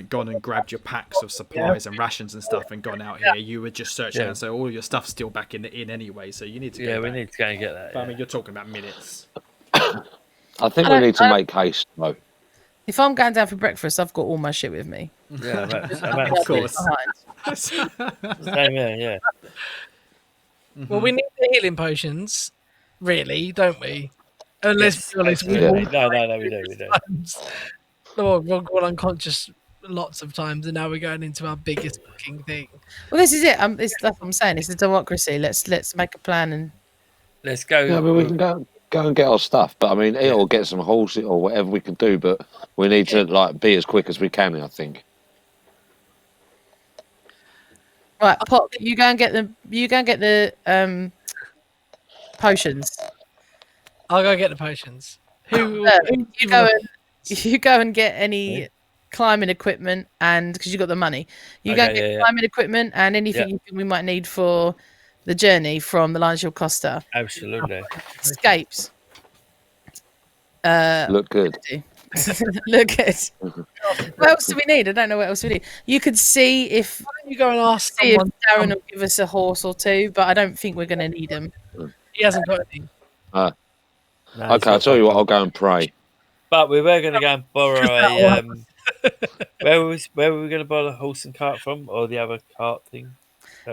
gone and grabbed your packs of supplies and rations and stuff and gone out here. You were just searching around, so all your stuff's still back in anyway. So you need to go. Yeah, we need to go and get that. But, I mean, you're talking about minutes. I think we need to make haste, though. If I'm going down for breakfast, I've got all my shit with me. Yeah, of course. Same here, yeah. Well, we need the healing potions, really, don't we? Unless No, we do. Well, we've gone unconscious lots of times, and now we're going into our biggest fucking thing. Well, this is it. That's what I'm saying. It's a democracy. Let's make a plan and let's go. Yeah, but we can go and get our stuff. But I mean, or get some horses or whatever we can do. But we need to be as quick as we can. I think. Right, Pop. You go and get the potions. I'll go get the potions. Who You go and get any climbing equipment, and because you got the money, you go and get climbing equipment and anything you think we might need for the journey from the Lion Shield Costa. Absolutely. Escapes. Look good. Look good. What else do we need? I don't know what else we need. You could see if you go and ask if someone. Darren will give us a horse or two, but I don't think we're going to need him. He hasn't got any. No, okay, I'll tell you what. I'll go and pray. But we were going to go and borrow a. Where were we going to borrow the horse and cart from, or the other cart thing?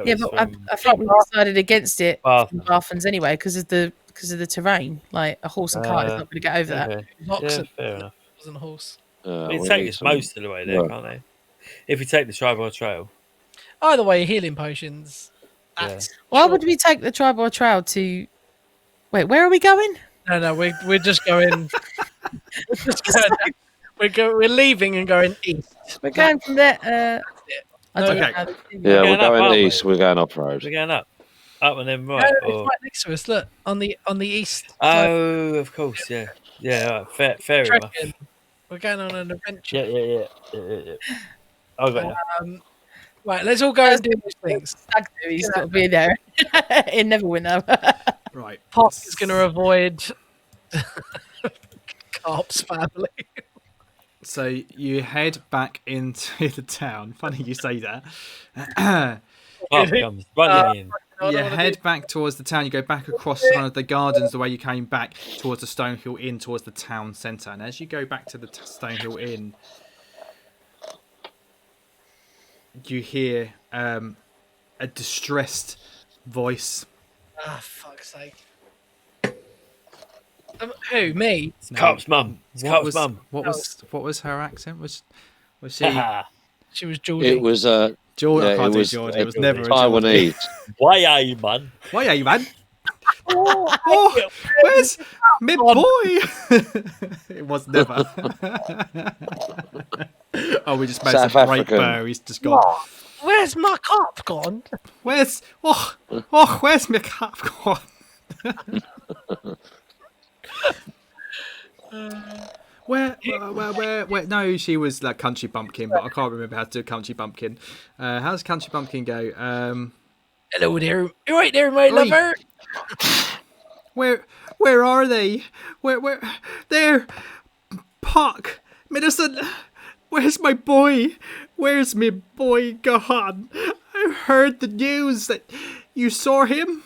Yeah, but I think we decided against it from Barthens anyway because of the terrain. Like a horse and cart is not going to get over that. Yeah, fair enough. Wasn't a horse. It take us most of the way there, can't they? If you take the tribal trail. Either way, healing potions. Why would we take the tribal trail to? Wait, where are we going? No, we're just going. We're leaving and going east. We're going from there. Yeah, we're going east. We're going off road. We're going up and then right. No, it's right next to us. Look on the east. Oh, of course, yeah. Right. Fair enough. We're going on an adventure. Yeah. I'll go. Right, let's all go and do these things. He's got to be there in Neverwinter. Right. Pop is going to avoid Carp's family. So you head back into the town. Funny you say that. Pop comes running in. You head back towards the town. You go back across kind of the gardens the way you came back towards the Stonehill Inn, towards the town centre. And as you go back to the Stonehill Inn, you hear a distressed voice. Ah, fuck's sake. Who? Me? It's Carp's mum. It's Carp's mum. What was her accent? Was she? She was Geordie. It was Geordie. Yeah, I can't it was, do Geordie. It was never a Taiwanese. Why are you, man? Why are you, man? Oh, where's my boy? It was never. Oh, we just made South some great African. burr. He's just gone. Where's my carp gone? Where's my cap gone? Where? No, she was like Country Bumpkin, but I can't remember how to do a Country Bumpkin. How does Country Bumpkin go? Hello there. You right there, my lover? Where are they? Where? There. Puck. Medicine. Where's my boy? Where's my boy gone? I heard the news that you saw him.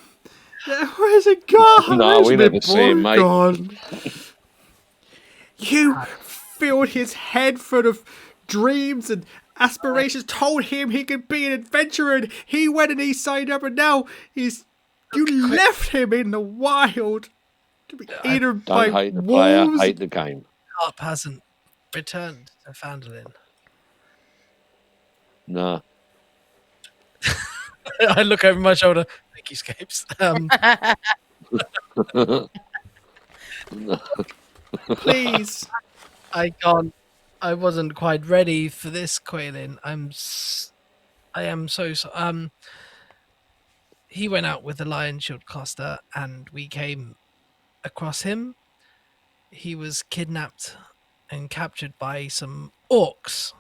Where's it gone? No, Where's we my never see him, boy mate. gone? You filled his head full of dreams and aspirations, told him he could be an adventurer, and he went and he signed up, and now you left him in the wild to be eaten by Don't hate the player, wolves. hate the game. Carp hasn't returned to Phandelver. No. I look over my shoulder. Think he escapes. Please. I can't. I wasn't quite ready for this, Quailin. I am so. He went out with the Lion Shield Costa, and we came across him. He was kidnapped and captured by some orcs,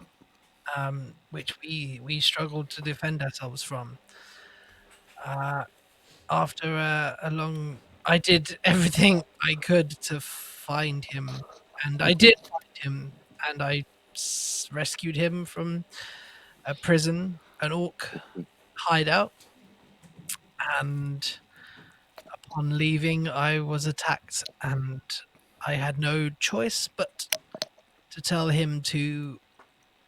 which we struggled to defend ourselves from. After a long, I did everything I could to find him, and I did find him, and I rescued him from a prison, an orc hideout, and upon leaving, I was attacked, and I had no choice but to tell him to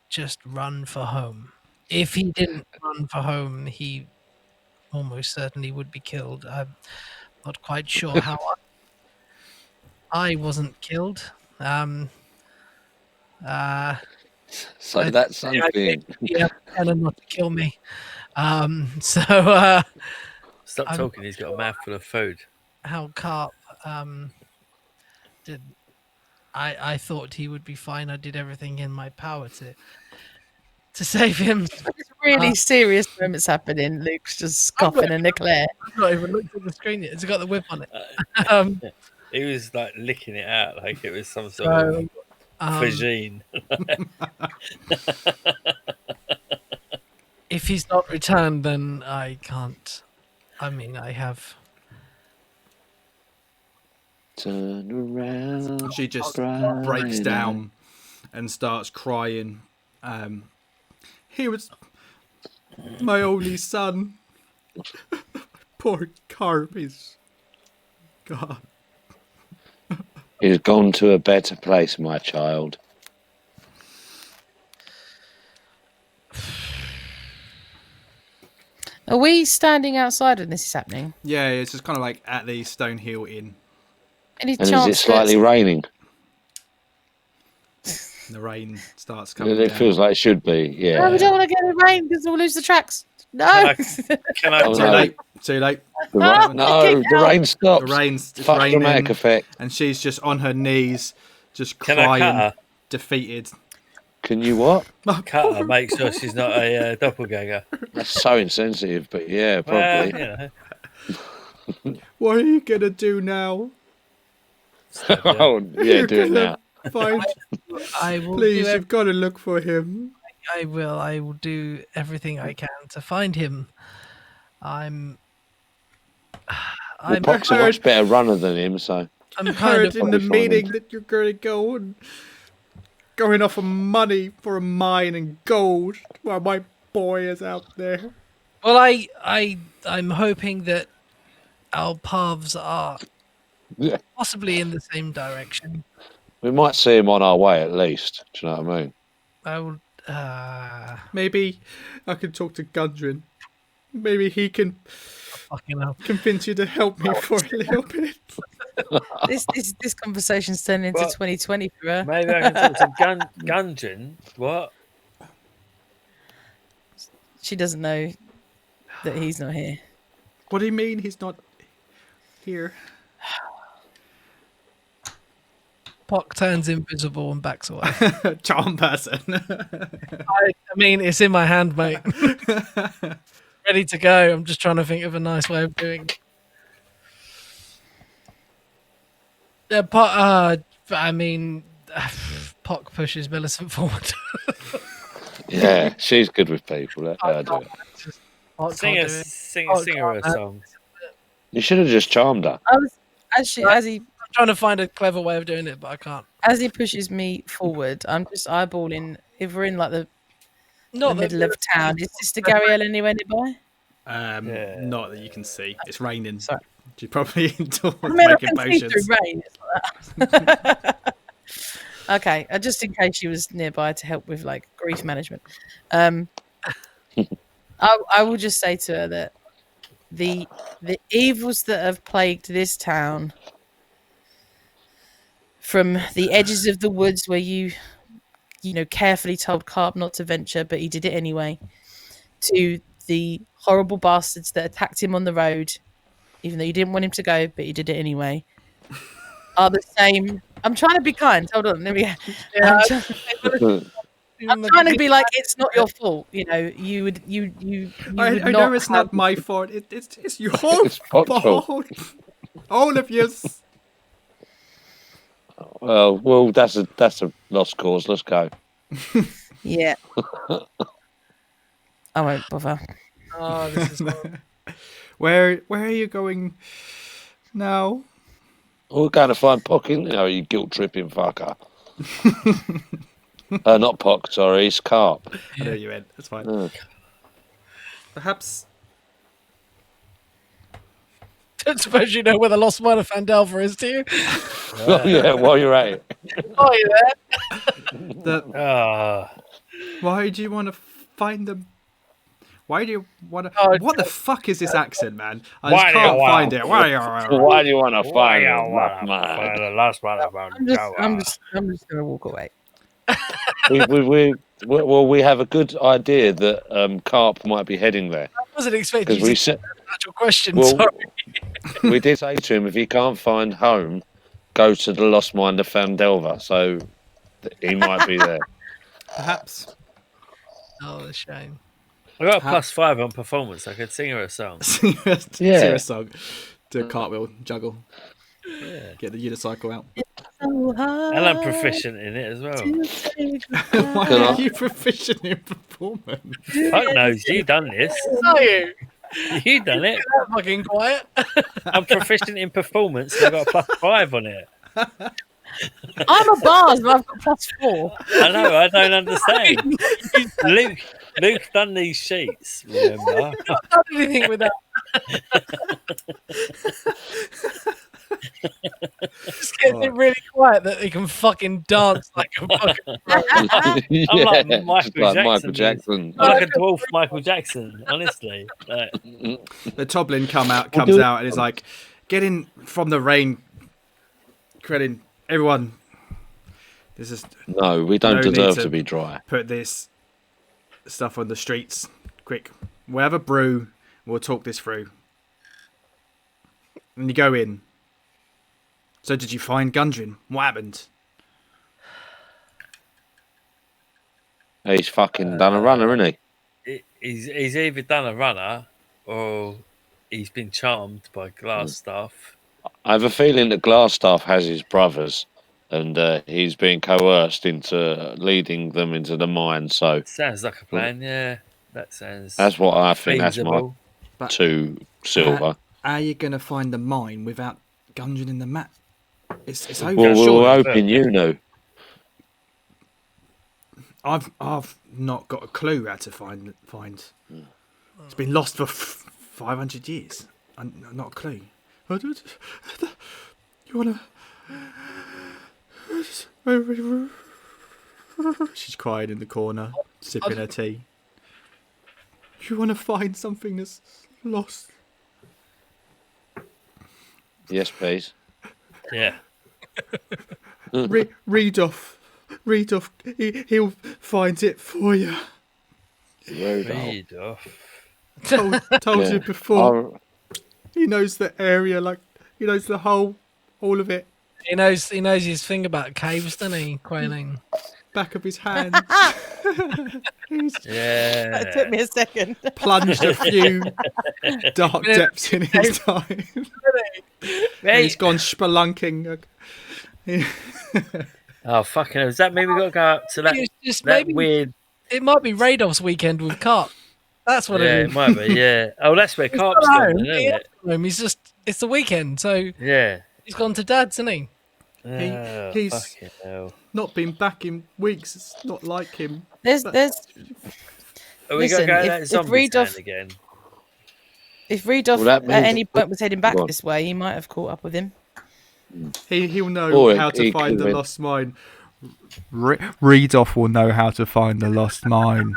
just run for home. If he didn't run for home, he almost certainly would be killed. I'm not quite sure how I wasn't killed. So that's something. Yeah, tell him not to kill me. Stop talking. He's got a mouthful of food. How Carp did. I thought he would be fine. I did everything in my power to save him. It's really serious moments happening. Luke's just scoffing and Eclair. I've not even looked at the screen yet. It's got the whip on it. He was like licking it out like it was some sort of cuisine. If he's not returned, then I can't. I mean, I have. Turn around. She just breaks down and starts crying. He was my only son. Poor Carp is gone. He's gone to a better place, my child. Are we standing outside when this is happening? Yeah, it's just kind of like at the Stonehill Inn. Any And chance is it slightly raining? The rain starts coming It down. feels like it should be, yeah. No, we don't want to get in the rain because we'll lose the tracks. No. Can I Oh, Too no. late. Too late. No, the rain stops. The rain's it's Fuck dramatic raining, effect. and she's just on her knees, just Can I cut crying, her? defeated. Can you what? Cut her, make sure she's not a doppelganger. That's so insensitive, but yeah, Well, probably. you know. What are you gonna do now? Oh, yeah, do it now. Find, I will. please, do you've got to look for him. I will. I will do everything I can to find him. I'm. Well, Pock's a much better runner than him, so. I'm I kind heard of. in the probably find meeting him. that you're gonna go and going off of money for a mine and gold while my boy is out there. Well, I'm hoping that our paths are Yeah. possibly in the same direction. We might see him on our way at least. Do you know what I mean? I will. Maybe I can talk to Gundren. Maybe he can Fucking hell. convince you to help me for a little bit. This conversation's turned into What? 2020 for her. Maybe I can talk to Gundren. What? She doesn't know that he's not here. What do you mean he's not here? Pock turns invisible and backs away. Charm person. I mean, it's in my hand, mate. Ready to go. I'm just trying to think of a nice way of doing it. Yeah, I mean, Pock pushes Millicent forward. Yeah, she's good with people. Let her do it. Pock Sing can't her, do it. sing, Oh, sing her a God, song. You should have just charmed her. As he I'm trying to find a clever way of doing it, but I can't. as he pushes me forward, I'm just eyeballing if we're in like the middle of town. Is Sister Gabrielle anywhere nearby? Yeah. Not that you can see. It's raining. Sorry. She's probably indoors I mean, I making can see potions. through rain. It's like- Okay, just in case she was nearby to help with like grief management. I will just say to her that the evils that have plagued this town, from the edges of the woods where you carefully told Carp not to venture, but he did it anyway, to the horrible bastards that attacked him on the road, even though you didn't want him to go, but he did it anyway, are the same. I'm trying to be kind. Hold on, let me. Yeah, I'm trying to be like, it's not your fault. You would I would know not it's have- not my fault. It's your It's Pock's fault. fault. All of you. Well, that's a lost cause. Let's go. Yeah. I won't bother. Oh, this is horrible. Where are you going now? We're going to find Pock, in there, you guilt-tripping fucker. Not Pock, sorry, it's Carp. I know you went. That's fine. Uh, Perhaps. Don't suppose you know where the Lost Mine of Phandelver is, do you? Oh, yeah, while you're at it. Oh, you there? Ah, Why do you want to find them? Why do you want to? Oh, What the fuck is this accent, man? I Why just do you can't wanna- find it. Why? Why do you want to find yeah, him, well, man? the last one about I'm just gonna walk away. We have a good idea that Carp might be heading there. I wasn't expecting Because you we to said, an actual question. well, Sorry. we did say to him, if he can't find home, go to the Lost Mine of Phandelver. So he might be there. Perhaps. Oh, a shame. I got a +5 on performance. I could sing her a song. Sing a song. Do a cartwheel, juggle. Yeah. Get the unicycle out. So hard And I'm proficient in it as well. to say Why goodbye. are you proficient in performance? Fuck knows, you done this. Are you? You done it. That fucking quiet. I'm proficient in performance. And I got a +5 on it. I'm a bard and I've got +4. I know. I don't understand. Luke done these sheets. Remember? I've not done anything with that. Just gets it really quiet that they can fucking dance like a fucking. I'm like Michael Michael Jackson. Jackson. I'm like a dwarf Michael Jackson. Honestly. Like, The Toblin comes out and is like, get in from the rain. Credin, everyone. This is No, we don't No need deserve to- to be dry. put this stuff on the streets. Quick. We'll have a brew. We'll talk this through. And you go in. So did you find Gundren? What happened? He's fucking done a runner, isn't he? he's either done a runner or he's been charmed by glass staff. I have a feeling that Glassstaff has his brothers, and he's being coerced into leading them into the mine. So Sounds like a plan, yeah. That sounds that's what I think. That's my feasible. 2 silver. How are you going to find the mine without Gundren in the map? It's over. Well, surely. we're hoping you know. I've not got a clue how to find. It's been lost for 500 years. Not a clue. You wanna? She's crying in the corner, sipping her tea. You wanna find something that's lost? Yes, please. Yeah. Read off. He'll find it for you. Read off. Told Yeah. you before. I'll- He knows the area, like he knows the all of it. He knows his thing about caves, doesn't he? Quailing. Back of his hand. He's Yeah. It took me a second. plunged a few dark depths in his time. He's gone spelunking. Oh, fucking hell. Does that mean we got to go up to that, It's just that maybe weird... it might be Radolf's weekend with Carp. That's what Yeah, it it is. might be, yeah. Oh, that's where He's Carp's not gone, home. isn't He it? ain't home. It's the weekend, so Yeah. he's gone to Dad's, isn't he? Oh, he's- fucking hell. Not been back in weeks. It's not like him. There's Are we got to Listen, go to if- that if zombie town Rudolph- again? if Rudolph Well, that at means- any point was heading back Go on. this way, he might have caught up with him. He'll know Or how to he find could the win. lost mine. Readoff will know how to find the lost mine.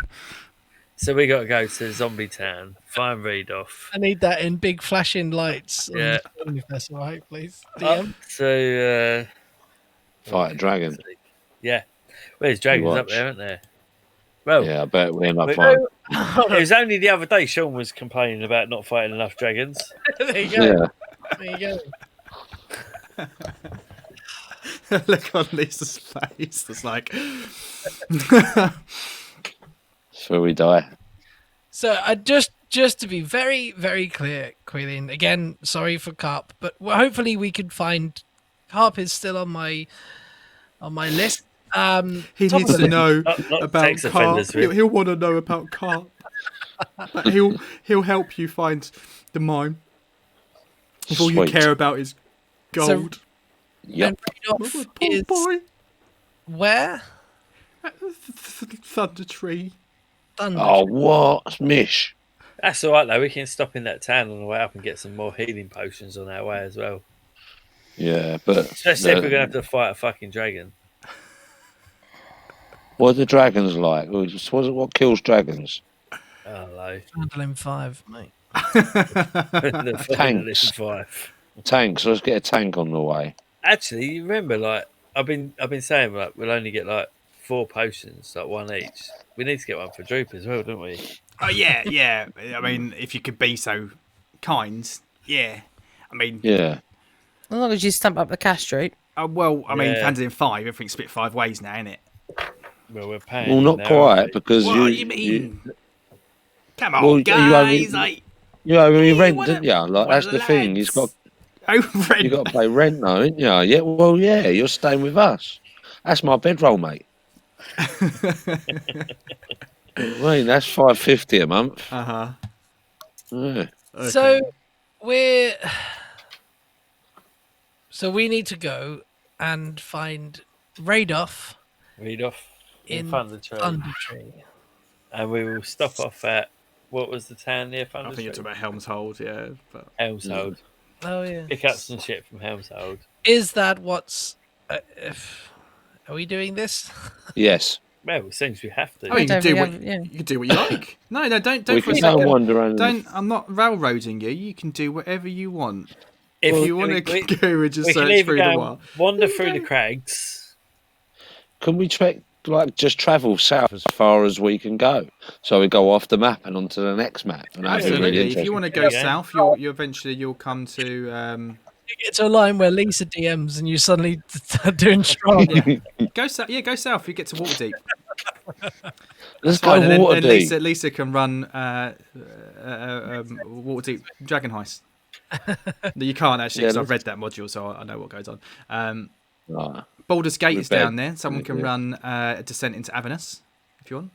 So we got to go to zombie town, find Redoff. I need that in big flashing lights. on Yeah. the screen, if that's all right, please. Up DM. to... Fight a dragon. Yeah. Well, there's dragons up Watch. there, aren't there? Well, Yeah, I bet we end up Wait, finding. it was only the other day Sean was complaining about not fighting enough dragons. There you go. Yeah. There you go. Look on Lisa's face. It's like, So we die. So I just to be very, very clear, Quillian, again, sorry for Carp, but hopefully we can find Carp is still on my list. he Top needs of to the know Not about sex Carp. offenders, Rick. He'll want to know about Carp. But he'll help you find the mine. If all you Sweet. care about is gold. Yep. And Rudolph Poor is boy. where? Thunder Tree. Thunder. Oh, what? Mish. That's all right, though. We can stop in that town on the way up and get some more healing potions on our way as well. Yeah, but. Especially if we're going to have to fight a fucking dragon. What are the dragons like? What kills dragons? Oh, no. Phandelver 5, mate. The Tanks. 5. Tanks. Let's get a tank on the way. Actually, you remember, like, I've been saying, like, we'll only get, like, 4 potions, like, 1 each. We need to get one for Droop as well, don't we? Oh yeah. I mean, if you could be so kind, yeah. I mean, Yeah. As long as you stamp up the cash, Droop. well, I mean, Yeah. Phandelver 5, everything's split 5 ways now, isn't it? Well, we're paying. Well, not now, quite, aren't we? because What do you mean? Come on, well, guys! you owe me rent, what didn't you? Like, that's the thing. lads. You've got rent. you got to pay rent, though, didn't you? Yeah. Well, yeah. You're staying with us. That's my bedroll, mate. I mean, that's $5.50 a month. Uh-huh. Yeah. Okay. So we need to go and find Radoff Read off in in Thunder Tree. Thunder Tree. And we will stop off at, what was the town near Thunder I think you're Tree? talking about Helm's Hold, yeah. But Helmshold. Oh yeah. Pick up some shit from Helmshold. Is that what's? Are we doing this? Yes. Well, it seems we have to. I mean, you don't can do think what yeah. you can do what you like. No, don't We for a can go and second. wander around. Don't. I'm not railroading you. You can do whatever you want. If If you want to go and just we can search either through go the and wild. wander through the crags. Can we just travel south as far as we can go? So we go off the map and onto the next map. And that'd be really Absolutely. If you want to go Yeah. south, you eventually come to. You get to a line where Lisa DMs and you suddenly start doing strong. Go south. Yeah, go south. You get to Waterdeep. Let's Fine. go And water then deep. Lisa can run Waterdeep Dragon Heist. No, you can't actually, because Yeah, I've read that module, so I know what goes on. Right. Baldur's Gate is Rebel. down there. Someone can Yeah. run a Descent into Avernus, if you want.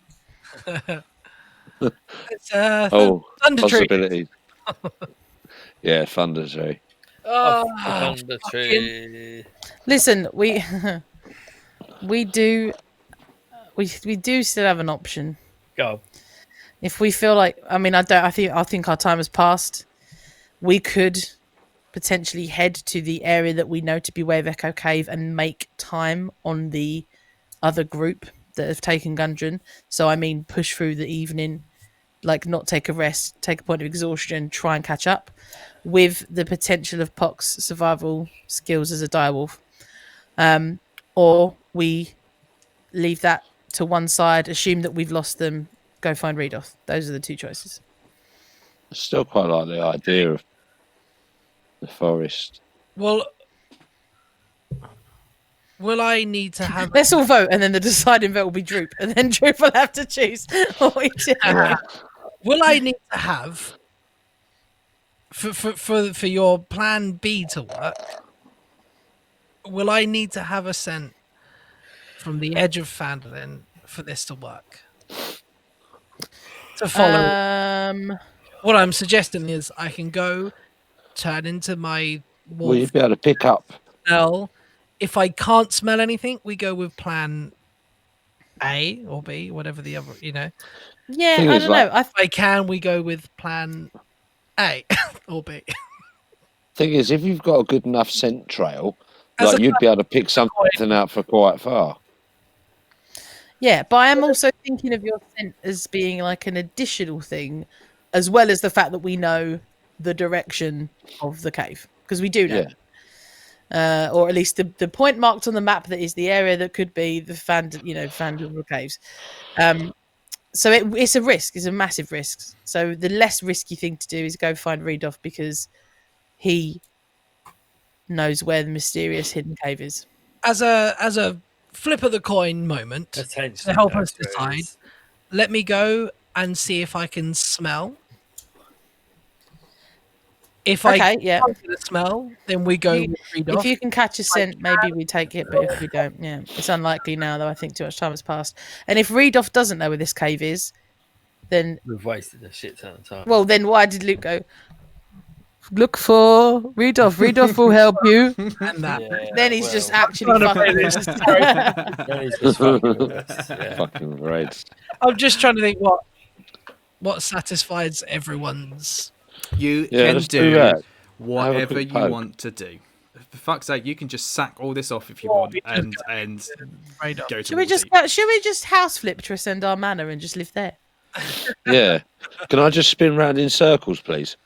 It's, Oh, Thunder Tree. possibilities. Yeah, Thunder Tree. Oh, Thunder Tree. Listen, we do still have an option. Go. If we feel like, I think our time has passed. We could potentially head to the area that we know to be Wave Echo Cave and make time on the other group that have taken Gundren. So push through the evening, like not take a rest, take a point of exhaustion, try and catch up, with the potential of Pock's survival skills as a direwolf. Or we leave that to one side, assume that we've lost them, go find Redoth. Those are the two choices. I still quite like the idea of the forest. well, will I need to have? Let's all vote, and then the deciding vote will be Droop, and then Droop will have to choose what we do. Will I need to have for your plan B to work? Will I need to have a scent from the edge of Phandelver for this to work? To follow. What I'm suggesting is I can go turn into my Will wolf you be able to pick up? smell. If I can't smell anything, we go with plan A or B, whatever the other, Yeah, Thing I is, don't know. If I can, we go with plan A or B. Thing is, if you've got a good enough scent trail, As like a- you'd be able to pick something out for quite far. Yeah, but I am also thinking of your scent as being like an additional thing, as well as the fact that we know the direction of the cave, because we do know. Yeah. Or at least the point marked on the map that is the area that could be the Phandelver caves. So it's a risk. It's a massive risk. So the less risky thing to do is go find Redoff, because he knows where the mysterious hidden cave is. As a flip of the coin moment to Potentially. help us that's decide, where it is. let me go and see if I can smell. If I Okay, yeah. can't get a smell, then we go with Redoff. If you can catch a scent, maybe we take it. But if we don't, yeah, it's unlikely now, though. I think too much time has passed. And if Redoff doesn't know where this cave is, then We've wasted a shit ton of time. well, then why did Luke go? Look for Redoff. Redoff will help you. and that. Yeah, Then he's just well, actually fucking. then he's just fucking with us, yeah. Fucking reds. I'm just trying to think what satisfies everyone's. You Yeah, can let's do do that. whatever quick you poke. want to do. For fuck's sake, you can just sack all this off if you want, and Redoff. go to Should we just house flip Trisendar Manor and just live there? Yeah. Can I just spin round in circles, please?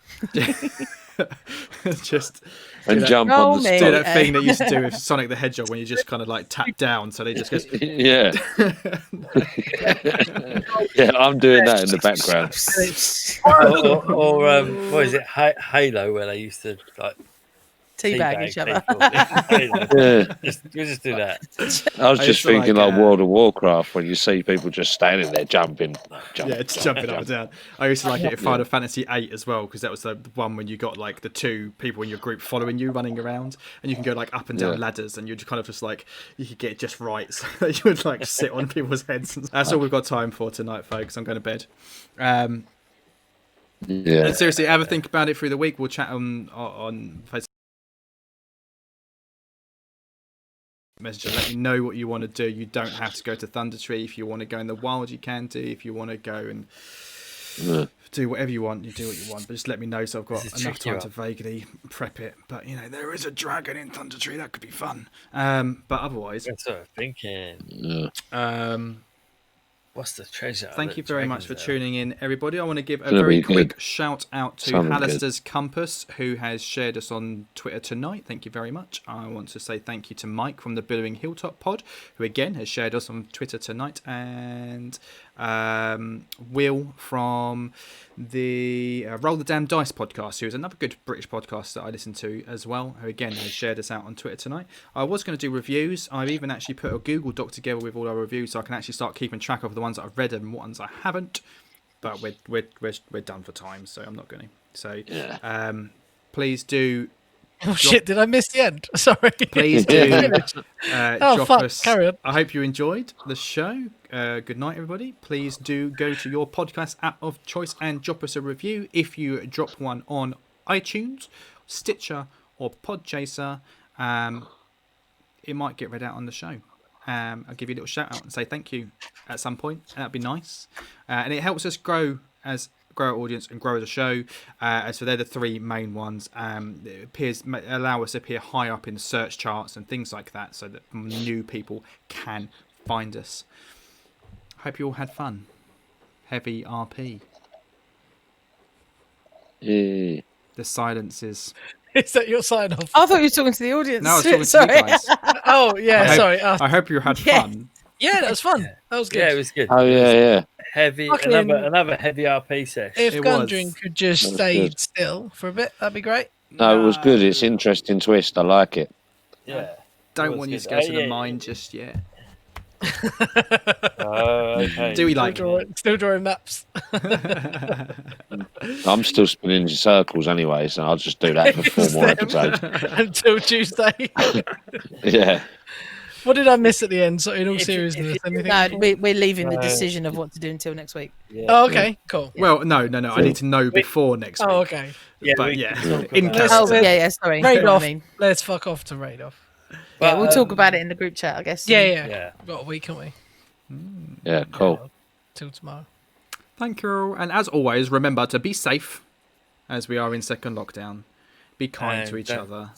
just And that. jump Roll on the me. do spot. that thing that you used to do with Sonic the Hedgehog when you just kind of like tap down, so they just goes. Yeah. Yeah, I'm doing that in the background. Or what is it, Halo, where they used to like teabag each other. We'll just do that. I was just thinking like World of Warcraft when you see people just standing there jumping. Yeah, just jumping up and down. I used to like it in Final Fantasy VIII as well, because that was the one when you got like the two people in your group following you running around, and you can go like up and down ladders, and you're just kind of just like, you could get it just right so that you would like sit on people's heads. That's all we've got time for tonight, folks. I'm going to bed. And seriously, have a think about it through the week. We'll chat on Facebook Messenger. Let me know what you want to do. You don't have to go to Thunder Tree. If you want to go in the wild, you can do. If you want to go and do whatever you want, you do what you want. But just let me know so I've got enough time to vaguely prep it. But you know, there is a dragon in Thunder Tree. That could be fun. But otherwise, that's what I'm thinking. What's the treasure? Thank you very much for tuning in, everybody. I want to give a very quick shout out to Hallister's Compass, who has shared us on Twitter tonight. Thank you very much. I want to say thank you to Mike from the Billowing Hilltop Pod, who again has shared us on Twitter tonight, and Will from the Roll the Damn Dice podcast, who is another good British podcast that I listen to as well, who again has shared us out on Twitter tonight. I was going to do reviews. I've even actually put a Google Doc together with all our reviews, so I can actually start keeping track of the ones that I've read and what ones I haven't. But we're done for time, so I'm not going to. So please do. Oh shit! Did I miss the end? Sorry. Please do drop us. Carry on. I hope you enjoyed the show. Good night, everybody. Please do go to your podcast app of choice and drop us a review. If you drop one on iTunes, Stitcher, or Podchaser, it might get read out on the show. I'll give you a little shout out and say thank you at some point. That'd be nice, and it helps us grow our audience and grow the show. So they're the three main ones. It allow us to appear high up in search charts and things like that, so that new people can find us. Hope you all had fun. Heavy RP. The silence is. Is that your sign off? I thought you were talking to the audience. No, I was talking to you guys. Oh yeah, sorry. I hope you had fun. Yeah, that was fun. That was good. Yeah, it was good. Oh yeah. Heavy, another heavy RP session. If Gundren could just stay still for a bit, that'd be great. No, it was good. It's interesting twist. I like it. Yeah. Don't want you to go to the mine just yet. Okay. Do we like still drawing maps? I'm still spinning in circles anyway, so I'll just do that for 4 more episodes. Until Tuesday. Yeah. What did I miss at the end? So in all seriousness, No, we're leaving the decision of what to do until next week. Yeah. Oh, okay, cool. Well, no. I need to know before next week. Oh, okay. Yeah, But in Let's- case. Sorry. Raid You know what off. I mean? Let's fuck off to raid off. Yeah, we'll talk about it in the group chat, I guess. Yeah. We've got a week, haven't we? Yeah, cool. Till tomorrow. Thank you. And as always, remember to be safe as we are in second lockdown. Be kind to each other.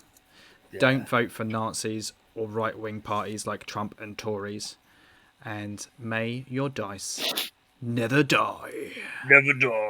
Yeah. Don't vote for Nazis or right-wing parties like Trump and Tories. And may your dice never die. Never die.